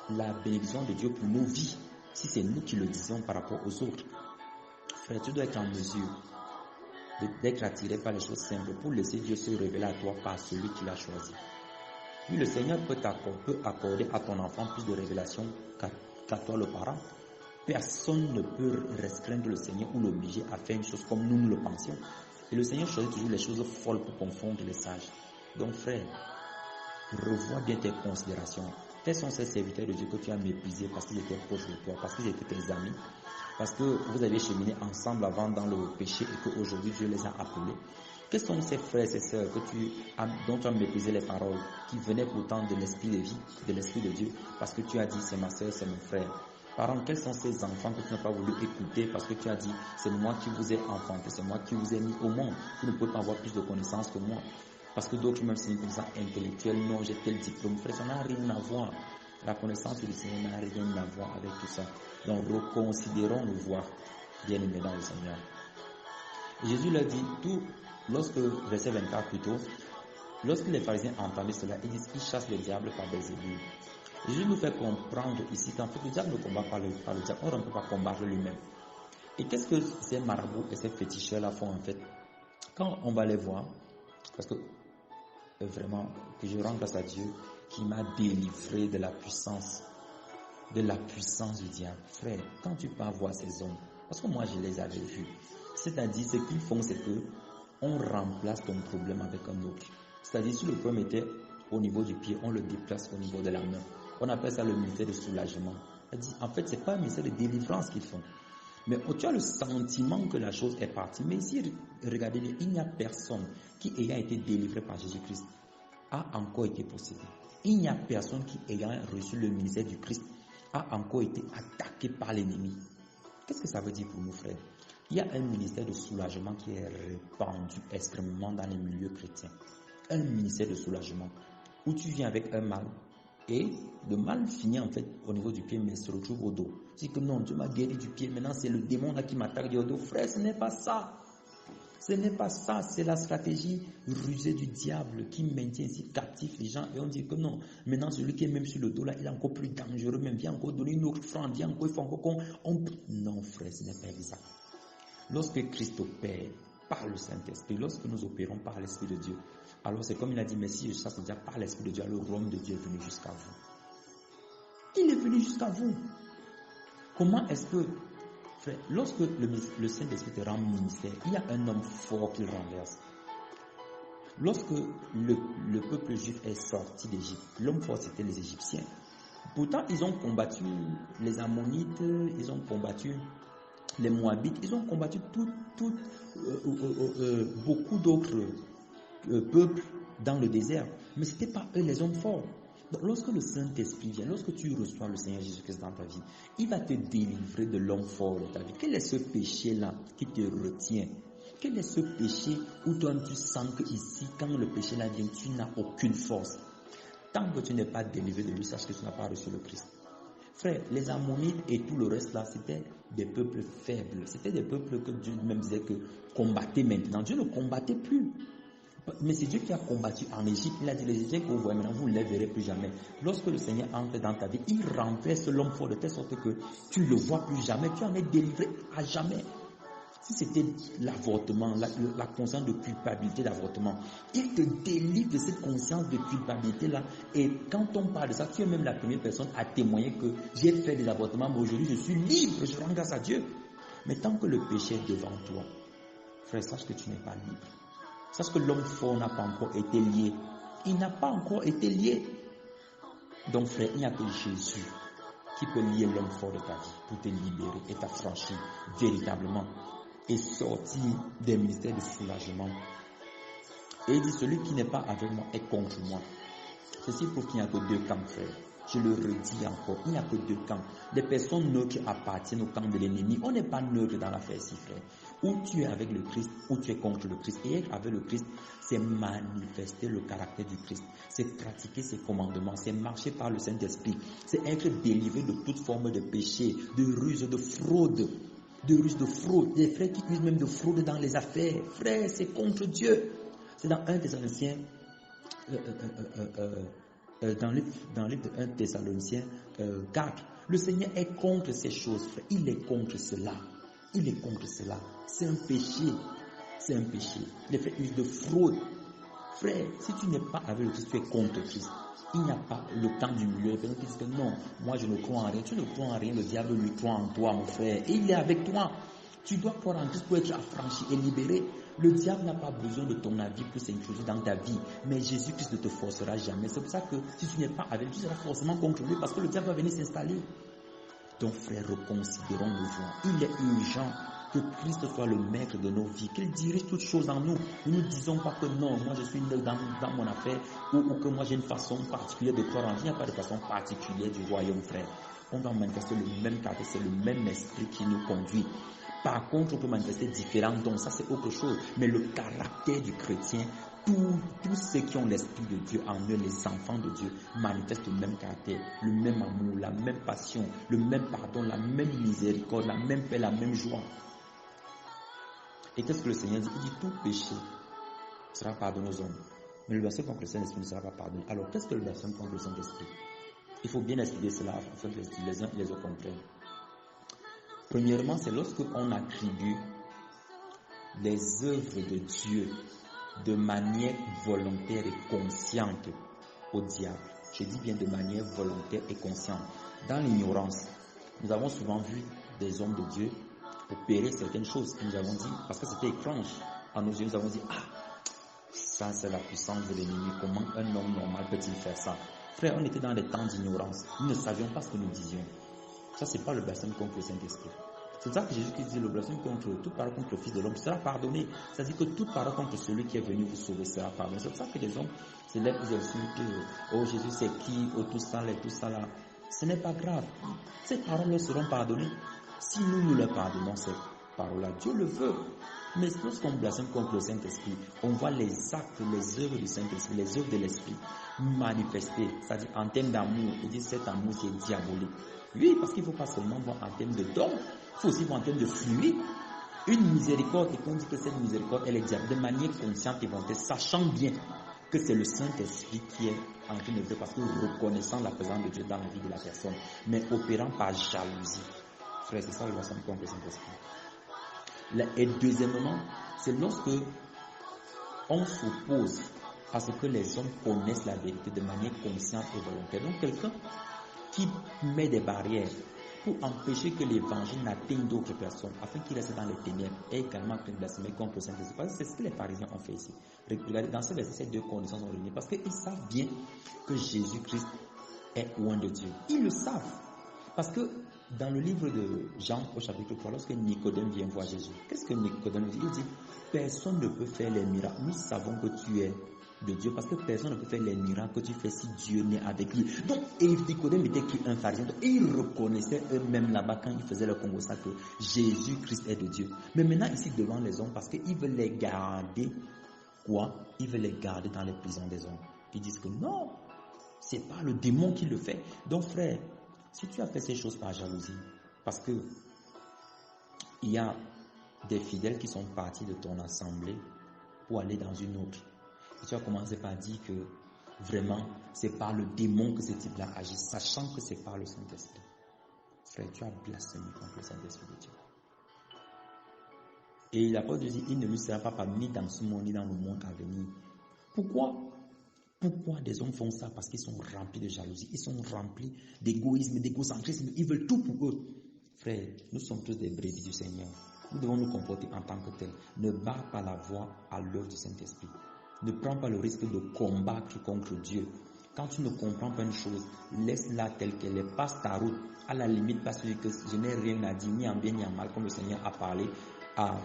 la bénédiction de Dieu pour nos vies. Si c'est nous qui le disons par rapport aux autres. Frère, tu dois être en mesure d'être attiré par les choses simples pour laisser Dieu se révéler à toi par celui qu'il a choisi. Oui, le Seigneur peut accorder à ton enfant plus de révélations qu'à toi le parent. Personne ne peut restreindre le Seigneur ou l'obliger à faire une chose comme nous le pensions. Et le Seigneur choisit toujours les choses folles pour confondre les sages. Donc frère, revois bien tes considérations. Quels sont ces serviteurs de Dieu que tu as méprisés parce qu'ils étaient proches de toi, parce qu'ils étaient tes amis, parce que vous avez cheminé ensemble avant dans le péché et qu'aujourd'hui Dieu les a appelés? Quels sont ces frères et sœurs dont tu as méprisé les paroles, qui venaient pourtant de l'esprit de vie, de l'esprit de Dieu, parce que tu as dit c'est ma sœur, c'est mon frère? Parents, quels sont ces enfants que tu n'as pas voulu écouter parce que tu as dit c'est moi qui vous ai enfanté, c'est moi qui vous ai mis au monde, vous ne pouvez pas avoir plus de connaissances que moi? Parce que d'autres même c'est une connaissance intellectuelle, non j'ai tel diplôme, frère, ça n'a rien à voir. La connaissance du Seigneur n'a rien à voir avec tout ça. Donc reconsidérons le voir bien aimé dans le Seigneur. Et Jésus leur dit verset 24 plutôt, lorsque les pharisiens entendaient cela, ils disent qu'ils chassent le diable par Belzébul. Jésus nous fait comprendre ici qu'en fait le diable ne combat pas le diable, on ne peut pas combattre lui-même. Et qu'est-ce que ces marabouts et ces féticheurs là font en fait? Quand on va les voir, parce que vraiment, que je rends grâce à Dieu qui m'a délivré de la puissance du diable. Frère, quand tu vas voir ces hommes, parce que moi je les avais vus, c'est-à-dire ce qu'ils font, c'est que on remplace ton problème avec un autre. C'est-à-dire si le problème était au niveau du pied, on le déplace au niveau de la main. On appelle ça le ministère de soulagement. En fait, c'est pas un ministère de délivrance qu'ils font. Mais tu as le sentiment que la chose est partie. Mais ici, regardez bien, il n'y a personne qui, ayant été délivré par Jésus-Christ, a encore été possédé. Il n'y a personne qui, ayant reçu le ministère du Christ, a encore été attaqué par l'ennemi. Qu'est-ce que ça veut dire pour nous, frères? Il y a un ministère de soulagement qui est répandu extrêmement dans les milieux chrétiens. Un ministère de soulagement où tu viens avec un mal et le mal finit en fait au niveau du pied mais se retrouve au dos. Tu dis que non, Dieu m'a guéri du pied, maintenant c'est le démon là qui m'attaque du dos. Frère, ce n'est pas ça. Ce n'est pas ça, c'est la stratégie rusée du diable qui maintient ici captifs les gens et on dit que non, maintenant celui qui est même sur le dos là, il est encore plus dangereux, même viens encore donner une autre offrande, viens encore, il faut encore qu'on... Non frère, ce n'est pas exact. Lorsque Christ opère par le Saint-Esprit, lorsque nous opérons par l'Esprit de Dieu, alors c'est comme il a dit, mais si je chasse déjà par l'Esprit de Dieu, alors le royaume de Dieu est venu jusqu'à vous. Il est venu jusqu'à vous. Comment est-ce que, frère, lorsque le Saint-Esprit te rend ministère, il y a un homme fort qui le renverse. Lorsque le peuple juif est sorti d'Égypte, l'homme fort c'était les Égyptiens. Pourtant, ils ont combattu les Ammonites, ils ont combattu les Moabites, ils ont combattu beaucoup d'autres peuples dans le désert. Mais ce n'étaient pas eux les hommes forts. Donc, lorsque le Saint-Esprit vient, lorsque tu reçois le Seigneur Jésus-Christ dans ta vie, il va te délivrer de l'homme fort de ta vie. Quel est ce péché-là qui te retient? Quel est ce péché où toi tu sens que ici, quand le péché-là vient, tu n'as aucune force? Tant que tu n'es pas délivré de lui, sache que tu n'as pas reçu le Christ. Frère, les Ammonites et tout le reste là, c'était des peuples faibles. C'était des peuples que Dieu même disait que combattaient maintenant. Dieu ne combattait plus. Mais c'est Dieu qui a combattu en Égypte. Il a dit, les Égyptiens que vous voyez maintenant, vous ne les verrez plus jamais. Lorsque le Seigneur entre dans ta vie, il renverse l'homme fort de telle sorte que tu ne le vois plus jamais. Tu en es délivré à jamais. Si c'était l'avortement, la conscience de culpabilité d'avortement, il te délivre de cette conscience de culpabilité-là. Et quand on parle de ça, tu es même la première personne à témoigner que j'ai fait des avortements, mais aujourd'hui je suis libre, je rends grâce à Dieu. Mais tant que le péché est devant toi, frère, sache que tu n'es pas libre. Sache que l'homme fort n'a pas encore été lié. Il n'a pas encore été lié. Donc frère, il n'y a que Jésus qui peut lier l'homme fort de ta vie pour te libérer et t'affranchir véritablement et sortir des ministères de soulagement. Et il dit, celui qui n'est pas avec moi est contre moi. Ceci prouve qu'il n'y a que deux camps, frère. Je le redis encore, il n'y a que deux camps. Des personnes neutres appartiennent au camp de l'ennemi. On n'est pas neutre dans l'affaire ici, frère. Ou tu es avec le Christ, ou tu es contre le Christ. Et être avec le Christ, c'est manifester le caractère du Christ. C'est pratiquer ses commandements, c'est marcher par le Saint-Esprit. C'est être délivré de toute forme de péché, de ruse, de fraude. Des frères qui usent même de fraude dans les affaires. Frère, c'est contre Dieu. C'est dans 1 Thessaloniciens, dans le livre de 1 Thessaloniciens 4. Le Seigneur est contre ces choses, frère. Il est contre cela. Il est contre cela. C'est un péché. C'est un péché. Les frères usent de fraude. Frère, si tu n'es pas avec le Christ, tu es contre Christ. Il n'y a pas le temps du milieu. Les personnes qui disent que non, moi je ne crois en rien. Tu ne crois en rien, le diable lui croit en toi, mon frère. Et il est avec toi. Tu dois croire en Christ pour être affranchi et libéré. Le diable n'a pas besoin de ton avis pour s'introduire dans ta vie. Mais Jésus-Christ ne te forcera jamais. C'est pour ça que si tu n'es pas avec lui, tu seras forcément contre lui parce que le diable va venir s'installer. Donc frère, reconsidérons nos voies. Il est urgent que Christ soit le maître de nos vies, qu'il dirige toutes choses en nous. Nous ne disons pas que non, moi je suis dans mon affaire ou que moi j'ai une façon particulière de croire en Dieu. Il n'y a pas de façon particulière du royaume, frère. On va manifester le même caractère, c'est le même esprit qui nous conduit. Par contre, on peut manifester différents dons, ça c'est autre chose. Mais le caractère du chrétien, tous ceux qui ont l'esprit de Dieu en eux, les enfants de Dieu, manifestent le même caractère, le même amour, la même passion, le même pardon, la même miséricorde, la même paix, la même joie. Et qu'est-ce que le Seigneur dit? Il dit tout péché sera pardonné aux hommes. Mais le blasphème contre le Saint-Esprit ne sera pas pardonné. Alors qu'est-ce que le blasphème contre le Saint-Esprit? Il faut bien expliquer cela afin que les uns et les autres comprennent. Premièrement, c'est lorsque on attribue les œuvres de Dieu de manière volontaire et consciente au diable. Je dis bien de manière volontaire et consciente. Dans l'ignorance, nous avons souvent vu des hommes de Dieu opérer certaines choses. Nous avons dit, parce que c'était étrange à nos yeux, nous avons dit, ça c'est la puissance de l'ennemi. Comment un homme normal peut-il faire ça? Frère, on était dans des temps d'ignorance. Nous ne savions pas ce que nous disions. Ça, c'est pas le blasphème contre le Saint-Esprit. C'est ça que Jésus dit, le blasphème contre toute parole contre le Fils de l'homme sera pardonné. C'est-à-dire que toute parole contre celui qui est venu vous sauver sera pardonnée. C'est pour ça que les hommes se lèvent, ils insultent, oh Jésus c'est qui, oh tout ça là. Ce n'est pas grave. Ces paroles leur seront pardonnées. Si nous leur pardonnons ces paroles-là, Dieu le veut. Mais lorsqu'on blasphème contre le Saint-Esprit, on voit les actes, les œuvres du Saint-Esprit, les œuvres de l'Esprit manifester. C'est-à-dire en termes d'amour, il dit cet amour c'est diabolique. Oui, parce qu'il ne faut pas seulement voir en termes de dons, il faut aussi voir en termes de fluide. Une miséricorde, et qu'on dit que cette miséricorde, elle est diabolique de manière consciente et volontaire, sachant bien que c'est le Saint-Esprit qui est en train de faire, parce que reconnaissant la présence de Dieu dans la vie de la personne, mais opérant par jalousie. Frère, c'est ça le blasphème contre le Saint-Esprit. Et deuxièmement, c'est lorsque on s'oppose à ce que les hommes connaissent la vérité de manière consciente et volontaire. Donc quelqu'un qui met des barrières pour empêcher que l'évangile n'atteigne d'autres personnes, afin qu'ils restent dans les ténèbres, est également en train de blasphémer contre le Saint-Esprit. C'est ce que les pharisiens ont fait ici. Regardez, dans ce verset, ces deux conditions sont réunies, parce qu'ils savent bien que Jésus-Christ est loin de Dieu. Ils le savent. Parce que dans le livre de Jean au chapitre 3, lorsque Nicodème vient voir Jésus, qu'est-ce que Nicodème dit? Il dit, personne ne peut faire les miracles. Nous savons que tu es de Dieu, parce que personne ne peut faire les miracles que tu fais si Dieu n'est avec lui. Donc, Nicodème était un pharisien. Et ils reconnaissaient eux-mêmes là-bas quand ils faisaient le constat que Jésus-Christ est de Dieu. Mais maintenant, ici, devant les hommes, parce qu'ils veulent les garder, quoi? Ils veulent les garder dans les prisons des hommes. Ils disent que non, c'est pas le démon qui le fait. Donc, frère, si tu as fait ces choses par jalousie, parce que il y a des fidèles qui sont partis de ton assemblée pour aller dans une autre, et tu as commencé par dire que vraiment c'est par le démon que ce type-là agit, sachant que c'est par le Saint-Esprit. Frère, tu as blasphémé contre le Saint-Esprit de Dieu. Et l'apôtre dit, il ne lui sera pas parmi ni dans ce monde ni dans le monde à venir. Pourquoi des hommes font ça? Parce qu'ils sont remplis de jalousie, ils sont remplis d'égoïsme, d'égocentrisme, ils veulent tout pour eux. Frère, nous sommes tous des brebis du Seigneur. Nous devons nous comporter en tant que tels. Ne barre pas la voie à l'œuvre du Saint-Esprit. Ne prends pas le risque de combattre contre Dieu. Quand tu ne comprends pas une chose, laisse-la telle qu'elle est, passe ta route. À la limite, parce que je n'ai rien à dire, ni en bien ni en mal, comme le Seigneur a parlé à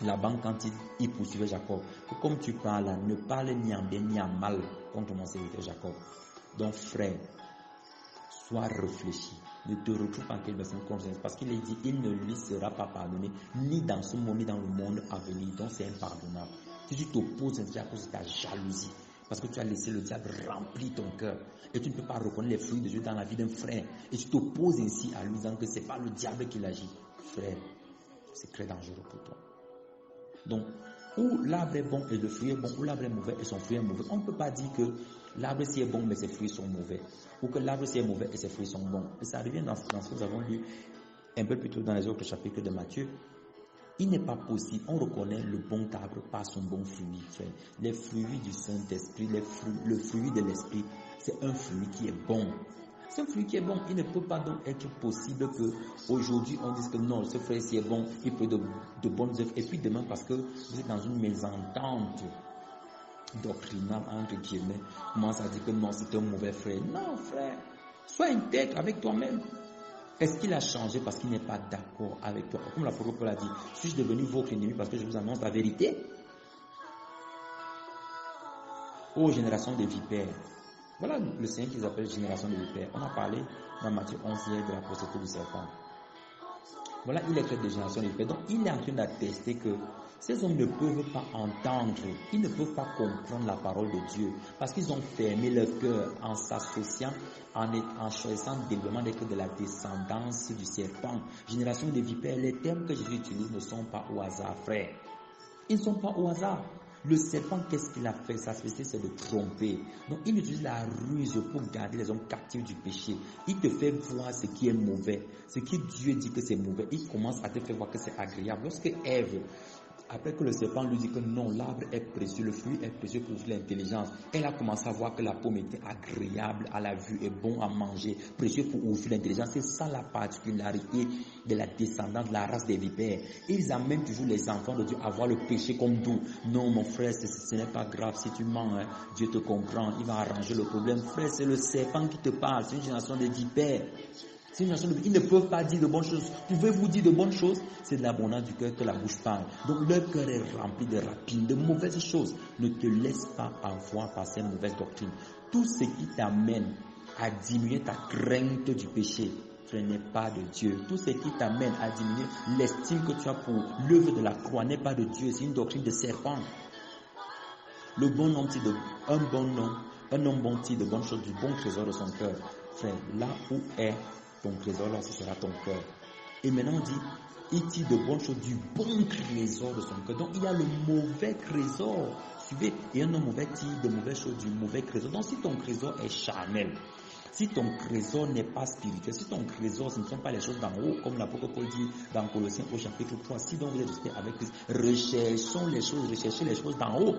Laban quand il poursuivait Jacob. Et comme tu parles là, ne parle ni en bien ni en mal contre mon serviteur Jacob. Donc frère, sois réfléchi. Ne te retrouve pas en quelque chose, parce qu'il est dit, il ne lui sera pas pardonné, ni dans ce monde, ni dans le monde à venir. Donc c'est impardonnable. Si tu t'opposes à cause de ta jalousie, parce que tu as laissé le diable remplir ton cœur, et tu ne peux pas reconnaître les fruits de Dieu dans la vie d'un frère, et tu t'opposes ainsi à lui, disant que ce n'est pas le diable qui l'agit, frère, c'est très dangereux pour toi. Donc, ou l'arbre est bon et le fruit est bon, ou l'arbre est mauvais et son fruit est mauvais. On ne peut pas dire que l'arbre ci est bon mais ses fruits sont mauvais, ou que l'arbre ci est mauvais et ses fruits sont bons. Et ça revient dans ce que nous avons lu un peu plus tôt dans les autres chapitres de Matthieu. Il n'est pas possible, on reconnaît le bon arbre par son bon fruit, frère. Les fruits du Saint-Esprit, le fruit de l'Esprit, c'est un fruit qui est bon. C'est un fruit qui est bon. Il ne peut pas donc être possible qu'aujourd'hui on dise que non, ce fruit-ci est bon, il peut de bonnes œuvres. Et puis demain, parce que vous êtes dans une mésentente doctrinale, entre guillemets, commence à dire que non, c'est un mauvais frère. Non, frère, sois intègre avec toi-même. Est-ce qu'il a changé parce qu'il n'est pas d'accord avec toi? Comme l'apôtre Paul a dit, suis-je devenu votre ennemi parce que je vous annonce la vérité? Ô génération de vipères. Voilà le Seigneur qu'ils appellent génération de vipères. On a parlé dans Matthieu 11 hier de la procédure du serpent. Voilà, il est fait de génération de vipères. Donc il est en train d'attester que ces hommes ne peuvent pas entendre, ils ne peuvent pas comprendre la parole de Dieu parce qu'ils ont fermé leur cœur en s'associant, en choisissant le développement de la descendance du serpent. Génération de vipères, les termes que Jésus utilise ne sont pas au hasard, frère. Ils ne sont pas au hasard. Le serpent, qu'est-ce qu'il a fait? Sa spécialité, c'est de tromper. Donc, il utilise la ruse pour garder les hommes captifs du péché. Il te fait voir ce qui est mauvais. Ce que Dieu dit que c'est mauvais, il commence à te faire voir que c'est agréable. Lorsque Ève Après que le serpent lui dit que non, l'arbre est précieux, le fruit est précieux pour l'intelligence, elle a commencé à voir que la pomme était agréable à la vue et bon à manger, précieux pour ouvrir l'intelligence. C'est ça la particularité de la descendance de la race des vipères. Ils amènent toujours les enfants de Dieu à voir le péché comme doux. Non, mon frère, ce n'est pas grave si tu mens, hein. Dieu te comprend, il va arranger le problème. Frère, c'est le serpent qui te parle, c'est une génération de vipères. Ils ne peuvent pas dire de bonnes choses. Pouvez-vous dire de bonnes choses? C'est de l'abondance du cœur que la bouche parle. Donc leur cœur est rempli de rapines, de mauvaises choses. Ne te laisse pas avoir par ces mauvaises doctrines. Tout ce qui t'amène à diminuer ta crainte du péché, ce n'est pas de Dieu. Tout ce qui t'amène à diminuer l'estime que tu as pour l'œuvre de la croix n'est pas de Dieu. C'est une doctrine de serpent. Le bon homme tire un homme bon tire de bonnes choses du bon trésor de son cœur. Frère, là où est ton trésor, là, ce sera ton cœur. Et maintenant, on dit, il tire de bonnes choses du bon trésor de son cœur. Donc, il y a le mauvais trésor. Suivez, et un homme mauvais tire de mauvaises choses du mauvais trésor. Donc, si ton trésor est charnel, si ton trésor n'est pas spirituel, si ton trésor, ce ne sont pas les choses d'en haut, comme l'apôtre Paul dit dans Colossiens au chapitre 3, si donc vous êtes restés avec Christ, recherchez les choses d'en haut.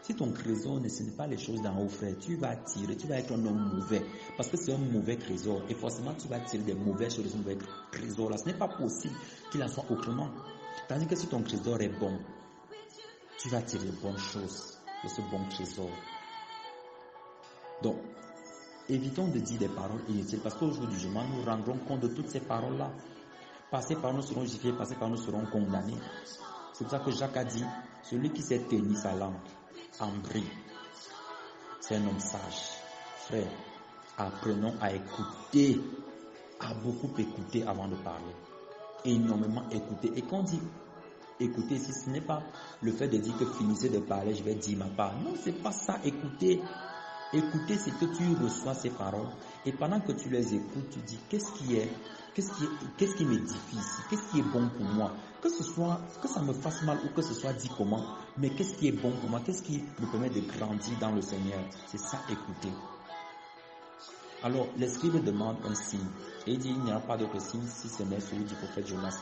Si ton trésor ce n'est pas les choses d'en haut, frère, tu vas tirer, tu vas être un homme mauvais. Parce que c'est un mauvais trésor. Et forcément, tu vas tirer des mauvaises choses de ce mauvais trésor-là. Ce n'est pas possible qu'il en soit autrement. Tandis que si ton trésor est bon, tu vas tirer de bonnes choses de ce bon trésor. Donc, évitons de dire des paroles inutiles. Parce qu'au jour du jugement, nous rendrons compte de toutes ces paroles-là. Par ces paroles, nous serons justifiés, par ces paroles, nous serons condamnés. C'est pour ça que Jacques a dit, celui qui sait tenir sa langue en brille, c'est un homme sage. Frère, apprenons à écouter, à beaucoup écouter avant de parler. Énormément écouter. Et quand on dit écouter ici, ce n'est pas le fait de dire que finissez de parler, je vais dire ma part. Non, c'est pas ça, écouter. Écouter, c'est que tu reçois ces paroles et pendant que tu les écoutes, tu dis qu'est-ce qui m'édifie ici, qu'est-ce qui est bon pour moi, que ça me fasse mal ou que ce soit dit comment, mais qu'est-ce qui est bon pour moi, qu'est-ce qui me permet de grandir dans le Seigneur. C'est ça, écouter. Alors, les scribes demandent un signe et il dit il n'y a pas d'autre signe si ce n'est celui du prophète Jonas.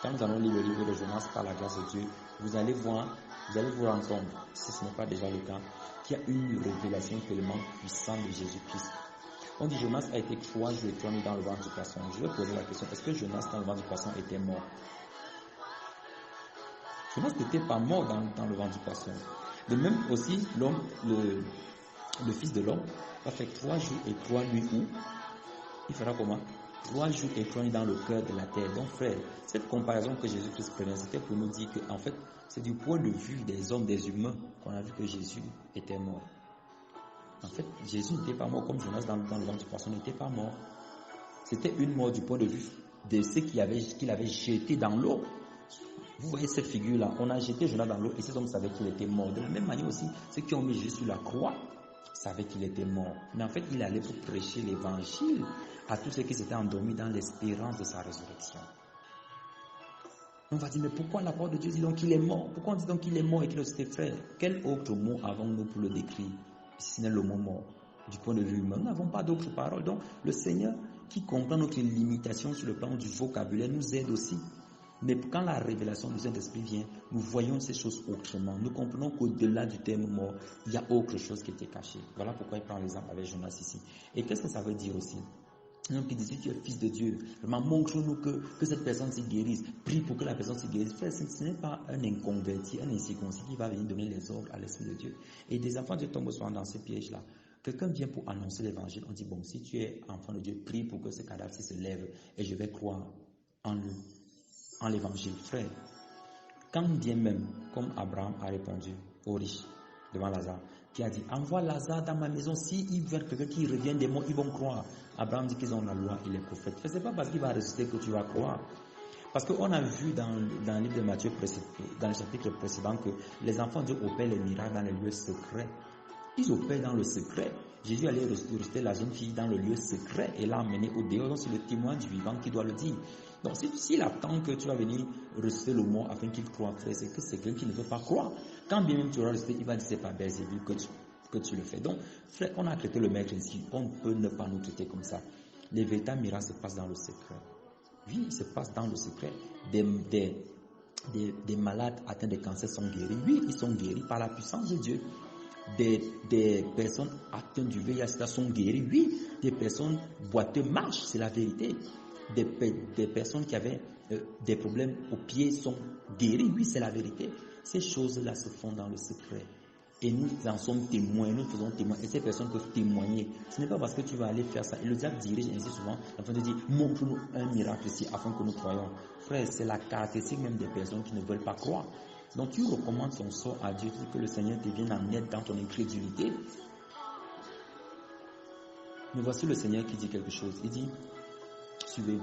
Quand nous allons lire le livre de Jonas par la grâce de Dieu, vous allez vous rendre compte, si ce n'est pas déjà le cas, qu'il y a une révélation tellement puissante de Jésus-Christ. On dit Jonas a été 3 jours et 3 nuits dans le ventre du poisson. Je vais poser la question, est-ce que Jonas dans le ventre du poisson était mort? Jonas n'était pas mort dans le ventre du poisson. De même aussi, l'homme, le fils de l'homme, va faire 3 jours et 3 nuits où? Il fera comment? 3 jours et 3 nuits dans le cœur de la terre. Donc frère, cette comparaison que Jésus-Christ prenait, c'était pour nous dire qu'en fait, c'est du point de vue des hommes, des humains, qu'on a vu que Jésus était mort. En fait, Jésus n'était pas mort comme Jonas dans le ventre du poisson n'était pas mort. C'était une mort du point de vue de ceux qu'il avait jeté dans l'eau. Vous voyez cette figure-là, on a jeté Jonas dans l'eau et ces hommes savaient qu'il était mort. De la même manière aussi, ceux qui ont mis Jésus sur la croix savaient qu'il était mort. Mais en fait, il allait pour prêcher l'évangile à tous ceux qui s'étaient endormis dans l'espérance de sa résurrection. On va dire, mais pourquoi la parole de Dieu dit donc qu'il est mort? Pourquoi on dit donc qu'il est mort et qu'il est resté frère? Quel autre mot avons-nous pour le décrire, si ce n'est le mot mort? Du point de vue humain, nous n'avons pas d'autres paroles. Donc, le Seigneur, qui comprend notre limitation sur le plan du vocabulaire, nous aide aussi. Mais quand la révélation du Saint-Esprit vient, nous voyons ces choses autrement. Nous comprenons qu'au-delà du terme mort, il y a autre chose qui était cachée. Voilà pourquoi il prend l'exemple avec Jonas ici. Et qu'est-ce que ça veut dire aussi? Un homme qui dit, si tu es fils de Dieu, vraiment montre-nous que cette personne s'y guérisse. Prie pour que la personne s'y guérisse. Frère, ce n'est pas un inconverti, un incirconcis qui va venir donner les ordres à l'Esprit de Dieu. Et des enfants de Dieu tombent souvent dans ces pièges-là. Quelqu'un vient pour annoncer l'évangile. On dit, bon, si tu es enfant de Dieu, prie pour que ce cadavre se lève et je vais croire en l'évangile. Frère, quand bien même, comme Abraham a répondu aux riches devant Lazare, qui a dit, envoie Lazare dans ma maison, s'ils veulent quelqu'un qui revienne des morts, ils vont croire. Abraham dit qu'ils ont la loi et les prophètes. Ce n'est pas parce qu'il va ressusciter que tu vas croire. Parce qu'on a vu dans le livre de Matthieu, dans le chapitre précédent, que les enfants de Dieu opèrent les miracles dans les lieux secrets. Ils opèrent dans le secret. Jésus allait ressusciter la jeune fille dans le lieu secret et l'a emmenée au dehors. Donc c'est le témoin du vivant qui doit le dire. Donc s'il attend que tu vas venir ressusciter le mort afin qu'il croie, frère, c'est que c'est quelqu'un qui ne veut pas croire. Quand bien même tu vas ressusciter, il va dire c'est pas Belzébul que tu le fais. Donc frère, on a traité le maître ainsi. On ne peut ne pas nous traiter comme ça. Les véritables miracles se passent dans le secret. Oui, il se passe dans le secret. des malades atteints de cancer sont guéris. Oui, ils sont guéris par la puissance de Dieu. Des personnes atteintes du VIH sont guéries. Oui, des personnes boiteux marchent, c'est la vérité. Des personnes qui avaient des problèmes aux pieds sont guéries. Oui, c'est la vérité. Ces choses-là se font dans le secret. Et nous en sommes témoins, nous faisons témoin. Et ces personnes peuvent témoigner. Ce n'est pas parce que tu vas aller faire ça. Et le diable dirige ainsi souvent, afin de dire, montre-nous un miracle ici, afin que nous croyons. Frère, c'est la caractéristique même des personnes qui ne veulent pas croire. Donc tu recommandes ton sort à Dieu, tu dis que le Seigneur te vienne en aide dans ton incrédulité. Mais voici le Seigneur qui dit quelque chose. Il dit, suivez.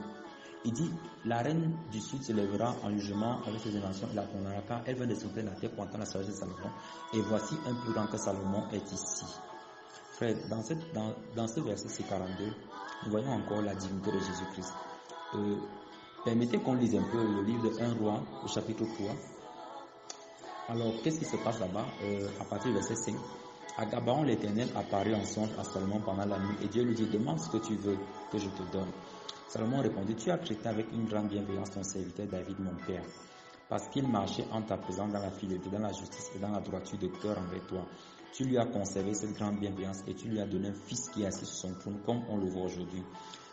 Il dit, la reine du Sud se lèvera en jugement avec ses inventions et la condamnera car elle vient de sauter la terre pour entendre la sagesse de Salomon. Et voici un plus grand que Salomon est ici. Frère, dans ce verset C42, nous voyons encore la divinité de Jésus-Christ. Permettez qu'on lise un peu le livre de 1 Roi, au chapitre 3. Alors, qu'est-ce qui se passe là-bas à partir du verset 5? À Gabaon, l'Éternel apparut en songe à Salomon pendant la nuit et Dieu lui dit, demande ce que tu veux que je te donne. Salomon répondit, tu as traité avec une grande bienveillance ton serviteur David, mon père, parce qu'il marchait en ta présence dans la fidélité, dans la justice et dans la droiture de cœur envers toi. Tu lui as conservé cette grande bienveillance et tu lui as donné un fils qui est assis sur son trône, comme on le voit aujourd'hui.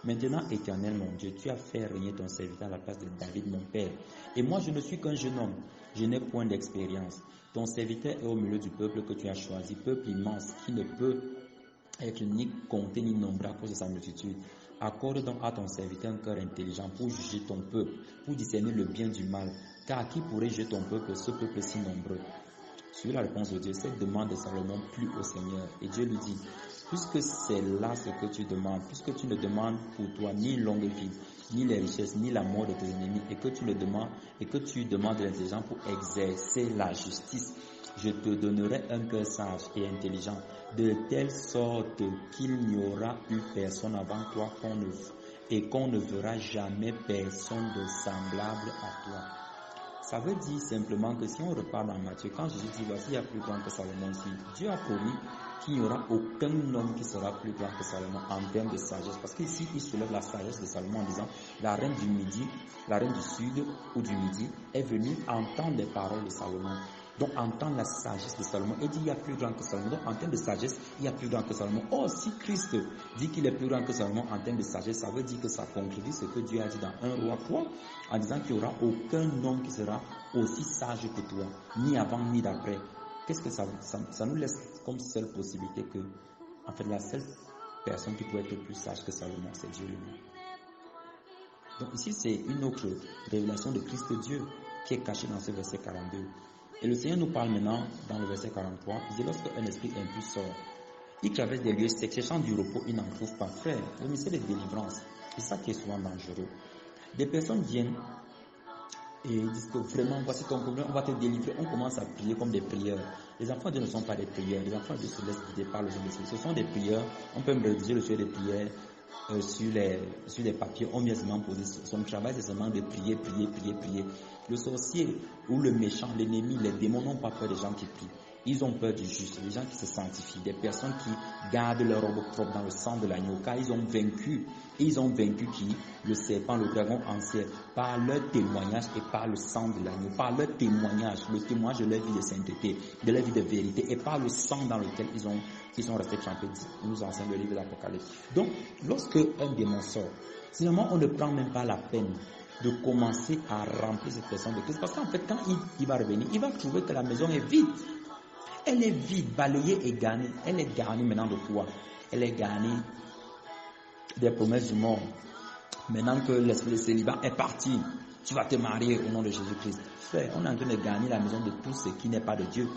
Maintenant, Éternel, mon Dieu, tu as fait régner ton serviteur à la place de David, mon père. Et moi, je ne suis qu'un jeune homme, je n'ai point d'expérience. Ton serviteur est au milieu du peuple que tu as choisi, peuple immense, qui ne peut être ni compté ni nombré à cause de sa multitude. Accorde donc à ton serviteur un cœur intelligent pour juger ton peuple, pour discerner le bien du mal. Car qui pourrait juger ton peuple, ce peuple si nombreux? Suivez la réponse de Dieu. Cette demande de Salomon plut au Seigneur. Et Dieu lui dit, puisque c'est là ce que tu demandes, puisque tu ne demandes pour toi ni une longue vie, ni les richesses, ni la mort de tes ennemis, et que tu demandes de l'intelligence pour exercer la justice, je te donnerai un cœur sage et intelligent, de telle sorte qu'il n'y aura eu personne avant toi qu'on ne verra jamais personne de semblable à toi. Ça veut dire simplement que si on repart dans Matthieu, quand Jésus dit, voici il y a plus grand que Salomon ici, Dieu a promis qu'il n'y aura aucun homme qui sera plus grand que Salomon en termes de sagesse. Parce qu'ici, il soulève la sagesse de Salomon en disant, la reine du Midi, la reine du Sud ou du Midi est venue entendre les paroles de Salomon. Donc, entendre la sagesse de Salomon. Et dit, il y a plus grand que Salomon. Donc, en termes de sagesse, il y a plus grand que Salomon. Or, si Christ dit qu'il est plus grand que Salomon en termes de sagesse, ça veut dire que ça contredit ce que Dieu a dit dans 1 Roi 3, en disant qu'il n'y aura aucun homme qui sera aussi sage que toi, ni avant ni d'après. Qu'est-ce que ça nous laisse comme seule possibilité que, en fait, la seule personne qui peut être plus sage que Salomon, c'est Dieu lui-même. Donc ici, c'est une autre révélation de Christ Dieu qui est cachée dans ce verset 42. Et le Seigneur nous parle maintenant dans le verset 43. Il dit, lorsque un esprit impur sort, il traverse des lieux secs, cherchant du repos, il n'en trouve pas. Frère, le mystère de délivrance, c'est ça qui est souvent dangereux. Des personnes viennent et disent que vraiment, voici ton problème, on va te délivrer. On commence à prier comme des prières. Les enfants de Dieu ne sont pas des prières. Les enfants de Dieu se laissent guider par le Saint-Esprit. Ce sont des prières. On peut me rédiger le sujet des prières sur les papiers. On vient seulement poser. Son travail, c'est seulement de prier, prier, prier, prier. Le sorcier ou le méchant, l'ennemi, les démons n'ont pas peur des gens qui prient. Ils ont peur du juste, des gens qui se sanctifient, des personnes qui gardent leur robe propre dans le sang de l'agneau, car ils ont vaincu qui? Le serpent, le dragon ancien, par leur témoignage et par le sang de l'agneau, par leur témoignage, le témoignage de leur vie de sainteté, de leur vie de vérité, et par le sang dans lequel ils sont restés trempés. Il nous enseigne le livre de l'Apocalypse. Donc, lorsque un démon sort, finalement, on ne prend même pas la peine de commencer à remplir cette personne de Christ, parce qu'en fait, quand il va revenir, il va trouver que la maison est vide. Elle est vide, balayée et garnie. Elle est garnie maintenant de quoi? Elle est garnie des promesses du monde. Maintenant que l'esprit de célibat est parti, tu vas te marier au nom de Jésus-Christ. Frère, on est en train de garnir la maison de tout ce qui n'est pas de Dieu.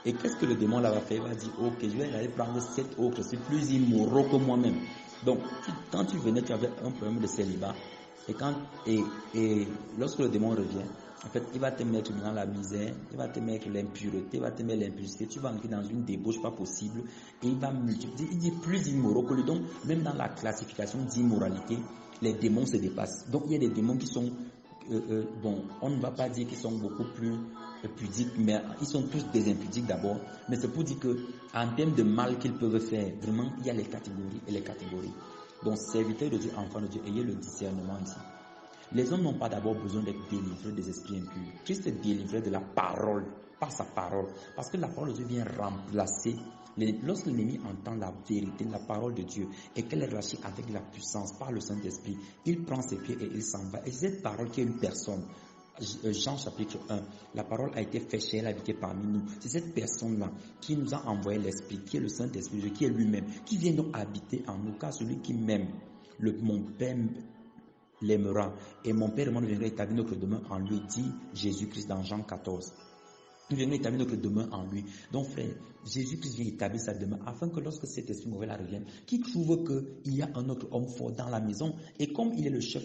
Et qu'est-ce que le démon là va faire? Il va dire, ok, je vais aller prendre 7 autres, c'est plus immoraux que moi-même. Donc, quand tu venais, tu avais un problème de célibat. Et lorsque le démon revient, en fait, il va te mettre dans la misère, il va te mettre l'impureté, il va te mettre l'impudicité, tu vas entrer dans une débauche pas possible, et il va multiplier, il dit plus immoraux que lui. Donc, même dans la classification d'immoralité, les démons se dépassent. Donc, il y a des démons qui sont, on ne va pas dire qu'ils sont beaucoup plus pudiques, mais ils sont tous des impudiques d'abord, mais c'est pour dire que, en termes de mal qu'ils peuvent faire, vraiment, il y a les catégories et les catégories. Donc, serviteurs de Dieu, enfants de Dieu, ayez le discernement ici. Les hommes n'ont pas d'abord besoin d'être délivrés des esprits impurs. Christ est délivré de la parole, par sa parole. Parce que la parole de Dieu vient remplacer. Lorsque l'ennemi entend la vérité, la parole de Dieu, et qu'elle est relâchée avec la puissance par le Saint-Esprit, il prend ses pieds et il s'en va. Et cette parole qui est une personne, Jean chapitre 1, la parole a été faite chair, elle a habité parmi nous. C'est cette personne-là qui nous a envoyé l'Esprit, qui est le Saint-Esprit, qui est lui-même, qui vient donc habiter en nous. Car celui qui m'aime, mon Père l'aimera. Et mon Père et moi, nous viendrons établir notre demeure en lui, dit Jésus-Christ dans Jean 14. Nous viendrons établir notre demeure en lui. Donc frère, Jésus-Christ vient établir sa demeure afin que lorsque cet esprit mauvais la revienne, qu'il trouve qu'il y a un autre homme fort dans la maison. Et comme il est le chef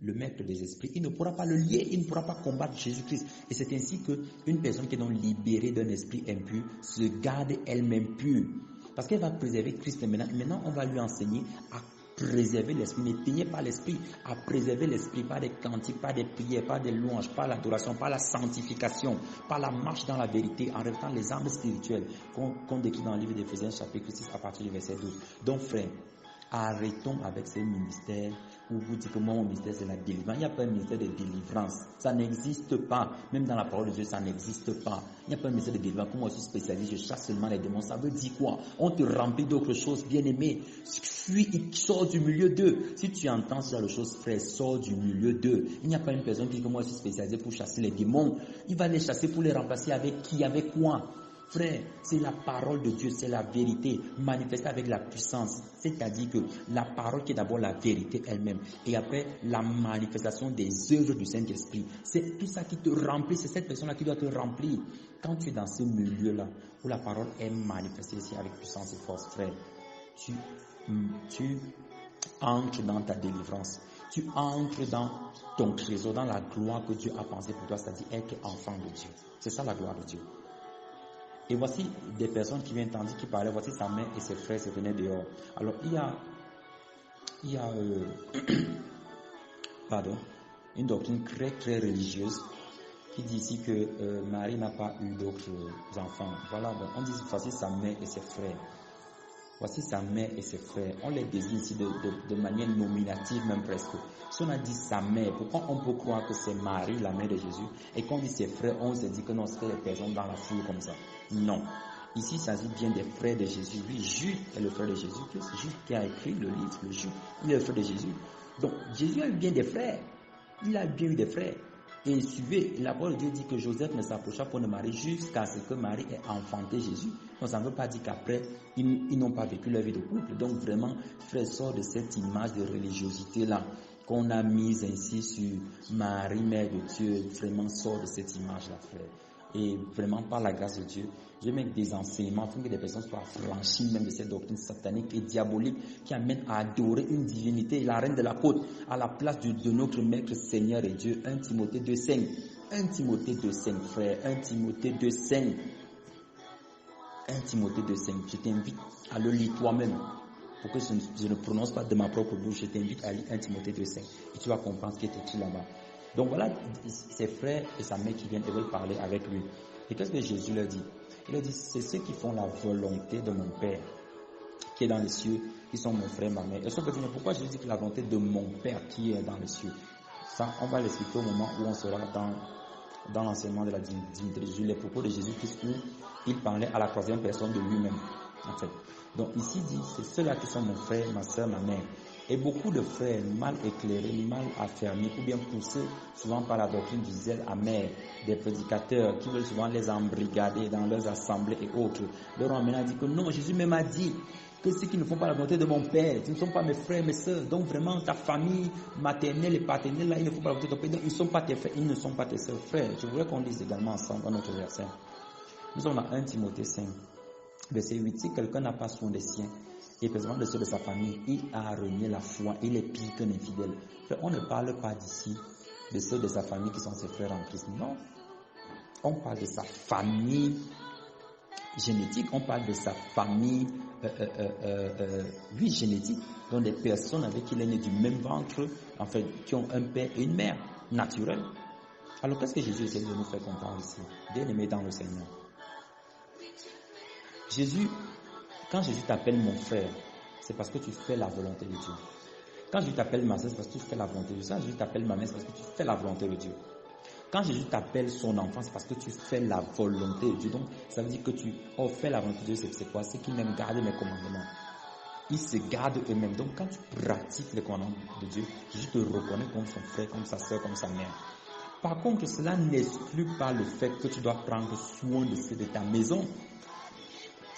le maître des esprits, il ne pourra pas le lier, il ne pourra pas combattre Jésus-Christ. Et c'est ainsi qu'une personne qui est donc libérée d'un esprit impur se garde elle-même pure. Parce qu'elle va préserver Christ maintenant. Maintenant, on va lui enseigner à préserver l'esprit, n'éteignez pas l'esprit, à préserver l'esprit par des cantiques, par des prières, par des louanges, par l'adoration, par la sanctification, par la marche dans la vérité, en répétant les armes spirituelles qu'on décrit dans le livre d'Éphésiens chapitre 6 à partir du verset 12. Donc frère, arrêtons avec ces ministères où vous dites que mon ministère c'est la délivrance. Il n'y a pas un ministère de délivrance. Ça n'existe pas. Même dans la parole de Dieu, ça n'existe pas. Il n'y a pas un ministère de délivrance. Comme moi je suis spécialiste, je chasse seulement les démons. Ça veut dire quoi? On te remplit d'autres choses, bien aimé. Fuis, sors du milieu d'eux. Si tu entends ce genre de choses, frère, sors du milieu d'eux. Il n'y a pas une personne qui dit que moi je suis spécialisé pour chasser les démons. Il va les chasser pour les remplacer avec qui? Avec quoi? Frère, c'est la parole de Dieu, c'est la vérité, manifestée avec la puissance. C'est-à-dire que la parole qui est d'abord la vérité elle-même, et après la manifestation des œuvres du Saint-Esprit. C'est tout ça qui te remplit, c'est cette personne-là qui doit te remplir. Quand tu es dans ce milieu-là, où la parole est manifestée ici avec puissance et force, frère, tu entres dans ta délivrance. Tu entres dans ton trésor, dans la gloire que Dieu a pensée pour toi, c'est-à-dire être enfant de Dieu. C'est ça la gloire de Dieu. Et voici des personnes qui viennent tandis qui parlaient, voici sa mère et ses frères se tenaient dehors. Alors il y a une doctrine très très religieuse qui dit ici que Marie n'a pas eu d'autres enfants. Voilà, donc on dit voici sa mère et ses frères. Voici sa mère et ses frères. On les désigne ici de manière nominative même presque. Si on a dit sa mère, pourquoi on peut croire que c'est Marie, la mère de Jésus, et qu'on dit ses frères, on se dit que non, c'est les personnes dans la foule comme ça. Non. Ici, il s'agit bien des frères de Jésus. Oui, Jude est le frère de Jésus-Christ. Jude qui a écrit le livre, le Jude, il est le frère de Jésus. Donc, Jésus a eu bien des frères. Il a bien eu des frères. Et suivez, la parole de Dieu dit que Joseph ne s'approcha pour ne marier jusqu'à ce que Marie ait enfanté Jésus. Donc ça ne veut pas dire qu'après, ils n'ont pas vécu leur vie de couple. Donc vraiment, frère, sort de cette image de religiosité-là qu'on a mise ainsi sur Marie, Mère de Dieu. Vraiment, sort de cette image-là, frère. Et vraiment, par la grâce de Dieu, je vais mettre des enseignements afin que des personnes soient franchies même de cette doctrine satanique et diabolique qui amène à adorer une divinité, la reine de la côte, à la place de notre maître Seigneur et Dieu. 1 Timothée 2,5. 1 Timothée 2,5, frère. 1 Timothée 2,5. 1 Timothée 2,5. Je t'invite à le lire toi-même. Pour que je ne prononce pas de ma propre bouche, je t'invite à lire 1 Timothée 2,5. Et tu vas comprendre ce qui est écrit là-bas. Donc voilà ses frères et sa mère qui viennent et veulent parler avec lui. Et qu'est-ce que Jésus leur dit? Il leur dit, c'est ceux qui font la volonté de mon Père qui est dans les cieux, qui sont mon frère, ma mère. Et ça peut dire, mais pourquoi Jésus dit que la volonté de mon Père qui est dans les cieux? Ça, on va l'expliquer au moment où on sera dans l'enseignement de la divinité de Jésus, les propos de Jésus-Christ où il parlait à la troisième personne de lui-même, en fait. Donc ici dit, c'est ceux-là qui sont mon frère, ma soeur, ma mère. Et beaucoup de frères mal éclairés, mal affermis, ou bien poussés souvent par la doctrine du zèle amer, des prédicateurs qui veulent souvent les embrigader dans leurs assemblées et autres, leur ont maintenant dit que non, Jésus même a dit que ceux qui ne font pas la volonté de mon Père, ils ne sont pas mes frères, mes soeurs. Donc vraiment, ta famille maternelle et paternelle, là, ils ne font pas la volonté de ton Père. Donc, ils ne sont pas tes frères, ils ne sont pas tes soeurs. Frères, je voudrais qu'on lise également ensemble dans notre verset. Nous sommes dans 1 Timothée 5, verset 8. Si quelqu'un n'a pas soin des siens, et précisément de ceux de sa famille, il a renié la foi, il est pire qu'un infidèle. On ne parle pas d'ici de ceux de sa famille qui sont ses frères en Christ. Non. On parle de sa famille génétique, on parle de sa famille génétique, donc des personnes avec qui il est né du même ventre, en fait, qui ont un père et une mère naturelle. Alors qu'est-ce que Jésus essaie de nous faire comprendre ici? Bien aimé dans le Seigneur. Quand Jésus t'appelle mon frère, c'est parce que tu fais la volonté de Dieu. Quand Jésus t'appelle ma sœur, c'est parce que tu fais la volonté de Dieu. Quand Jésus t'appelle ma mère, c'est parce que tu fais la volonté de Dieu. Quand Jésus t'appelle son enfant, c'est parce que tu fais la volonté de Dieu. Donc, ça veut dire que tu fais la volonté de Dieu. C'est quoi? C'est qu'ils m'aiment garder mes commandements. Ils se gardent eux-mêmes. Donc, quand tu pratiques les commandements de Dieu, Jésus te reconnaît comme son frère, comme sa soeur, comme sa mère. Par contre, cela n'exclut pas le fait que tu dois prendre soin de ceux de ta maison.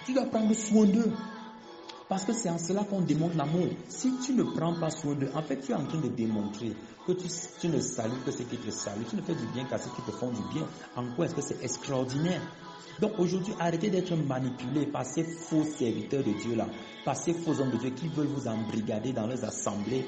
Tu dois prendre soin d'eux. Parce que c'est en cela qu'on démontre l'amour. Si tu ne prends pas soin d'eux, en fait, tu es en train de démontrer que tu ne salues que ceux qui te saluent. Tu ne fais du bien qu'à ceux qui te font du bien. En quoi est-ce que c'est extraordinaire? Donc aujourd'hui, arrêtez d'être manipulés par ces faux serviteurs de Dieu là, par ces faux hommes de Dieu qui veulent vous embrigader dans leurs assemblées,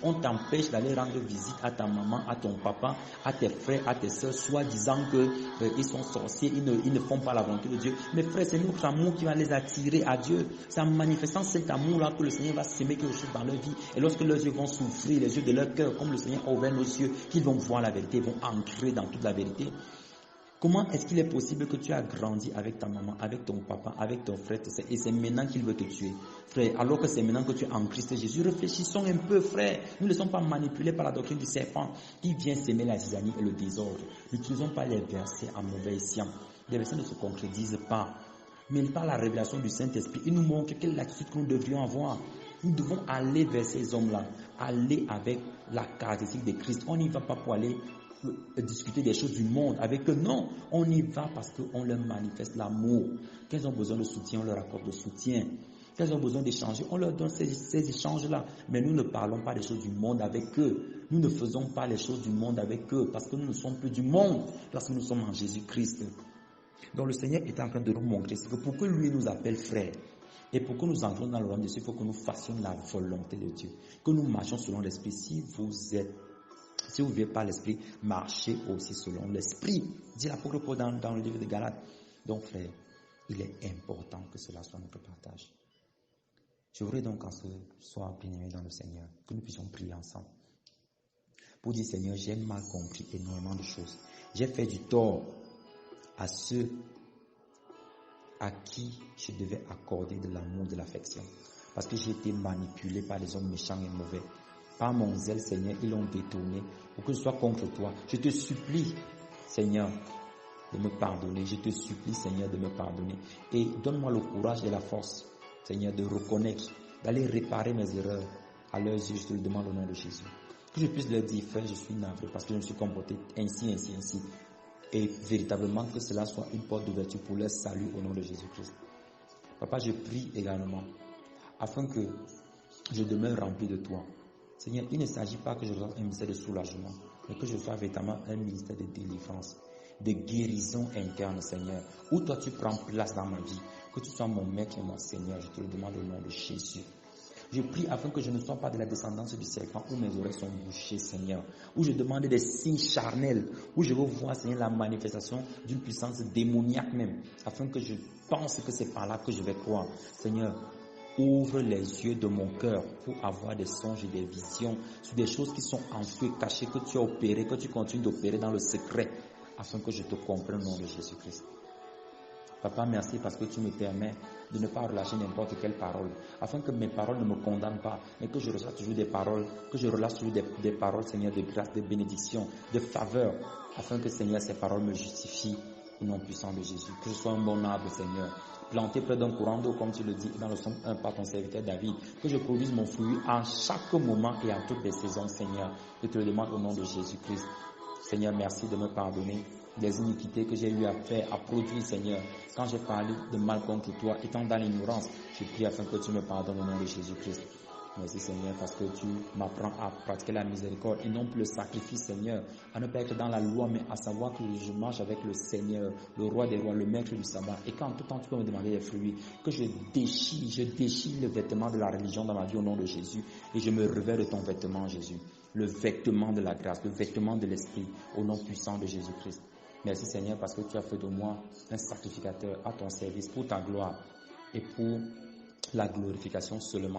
on t'empêche d'aller rendre visite à ta maman, à ton papa, à tes frères, à tes soeurs, soit disant qu'ils sont sorciers, ils ne font pas la volonté de Dieu. Mais frères, c'est notre amour qui va les attirer à Dieu. C'est en manifestant cet amour-là que le Seigneur va s'aimer quelque chose dans leur vie. Et lorsque leurs yeux vont s'ouvrir, les yeux de leur cœur, comme le Seigneur a ouvert nos yeux, qu'ils vont voir la vérité, ils vont entrer dans toute la vérité. Comment est-ce qu'il est possible que tu as grandi avec ta maman, avec ton papa, avec ton frère, et c'est maintenant qu'il veut te tuer, frère, alors que c'est maintenant que tu es en Christ Jésus? Réfléchissons un peu, frère. Nous ne sommes pas manipulés par la doctrine du serpent qui vient s'aimer la zizanie et le désordre. N'utilisons pas les versets à mauvais escient. Les versets ne se concrétisent pas. Mais par la révélation du Saint-Esprit, il nous montre quelle est l'attitude que nous devrions avoir. Nous devons aller vers ces hommes-là, aller avec la caractéristique de Christ. On n'y va pas pour aller discuter des choses du monde avec eux. Non, on y va parce qu'on leur manifeste l'amour. Quand ils ont besoin de soutien, on leur accorde le soutien. Quand ils ont besoin d'échanger, on leur donne ces échanges-là. Mais nous ne parlons pas des choses du monde avec eux. Nous ne faisons pas les choses du monde avec eux parce que nous ne sommes plus du monde lorsque nous sommes en Jésus-Christ. Donc le Seigneur est en train de nous montrer que pour que lui nous appelle frères et pour que nous entrions dans le royaume de Dieu, il faut que nous fassions la volonté de Dieu, que nous marchions selon l'Esprit. Si vous vivez par l'Esprit, marchez aussi selon l'Esprit, dit l'apôtre Paul dans le livre de Galates. Donc frère, il est important que cela soit notre partage. Je voudrais donc en ce soir, bien-aimés dans le Seigneur, que nous puissions prier ensemble pour dire: Seigneur, j'ai mal compris énormément de choses. J'ai fait du tort à ceux à qui je devais accorder de l'amour, de l'affection. Parce que j'ai été manipulé par des hommes méchants et mauvais. Par mon zèle, Seigneur, ils l'ont détourné pour que je sois contre toi. Je te supplie, Seigneur, de me pardonner. Je te supplie, Seigneur, de me pardonner. Et donne-moi le courage et la force, Seigneur, de reconnaître, d'aller réparer mes erreurs à leurs yeux. Je te le demande au nom de Jésus. Que je puisse leur dire: frère, je suis navré parce que je me suis comporté ainsi. Et véritablement que cela soit une porte d'ouverture pour leur salut au nom de Jésus-Christ. Papa, je prie également afin que je demeure rempli de toi. Seigneur, il ne s'agit pas que je sois un ministère de soulagement, mais que je sois véritablement un ministère de délivrance, de guérison interne, Seigneur, où toi tu prends place dans ma vie, que tu sois mon maître et mon Seigneur. Je te le demande au nom de Jésus. Je prie afin que je ne sois pas de la descendance du serpent où mes oreilles sont bouchées, Seigneur, où je demande des signes charnels, où je veux voir, Seigneur, la manifestation d'une puissance démoniaque même, afin que je pense que c'est par là que je vais croire. Seigneur, ouvre les yeux de mon cœur pour avoir des songes et des visions sur des choses qui sont enfouies, cachées, que tu as opérées, que tu continues d'opérer dans le secret, afin que je te comprenne au nom de Jésus-Christ. Papa, merci parce que tu me permets de ne pas relâcher n'importe quelle parole, afin que mes paroles ne me condamnent pas, mais que je reçois toujours des paroles, que je relâche toujours des paroles, Seigneur, de grâce, de bénédiction, de faveur, afin que, Seigneur, ces paroles me justifient au nom puissant de Jésus. Que je sois un bon arbre, Seigneur, planté près d'un courant d'eau, comme tu le dis dans le Somme 1 par ton serviteur David, que je produise mon fruit en chaque moment et en toutes les saisons, Seigneur. Je te le demande au nom de Jésus-Christ. Seigneur, merci de me pardonner des iniquités que j'ai eu à faire, à produire, Seigneur. Quand j'ai parlé de mal contre toi, étant dans l'ignorance, je prie afin que tu me pardonnes au nom de Jésus-Christ. Merci, Seigneur, parce que tu m'apprends à pratiquer la miséricorde et non plus le sacrifice, Seigneur, à ne pas être dans la loi, mais à savoir que je marche avec le Seigneur, le roi des rois, le maître du sabbat. Et qu'en tout temps, tu peux me demander des fruits, que je déchire le vêtement de la religion dans ma vie au nom de Jésus, et je me revers de ton vêtement, Jésus. Le vêtement de la grâce, le vêtement de l'esprit, au nom puissant de Jésus-Christ. Merci, Seigneur, parce que tu as fait de moi un sacrificateur à ton service pour ta gloire et pour la glorification seulement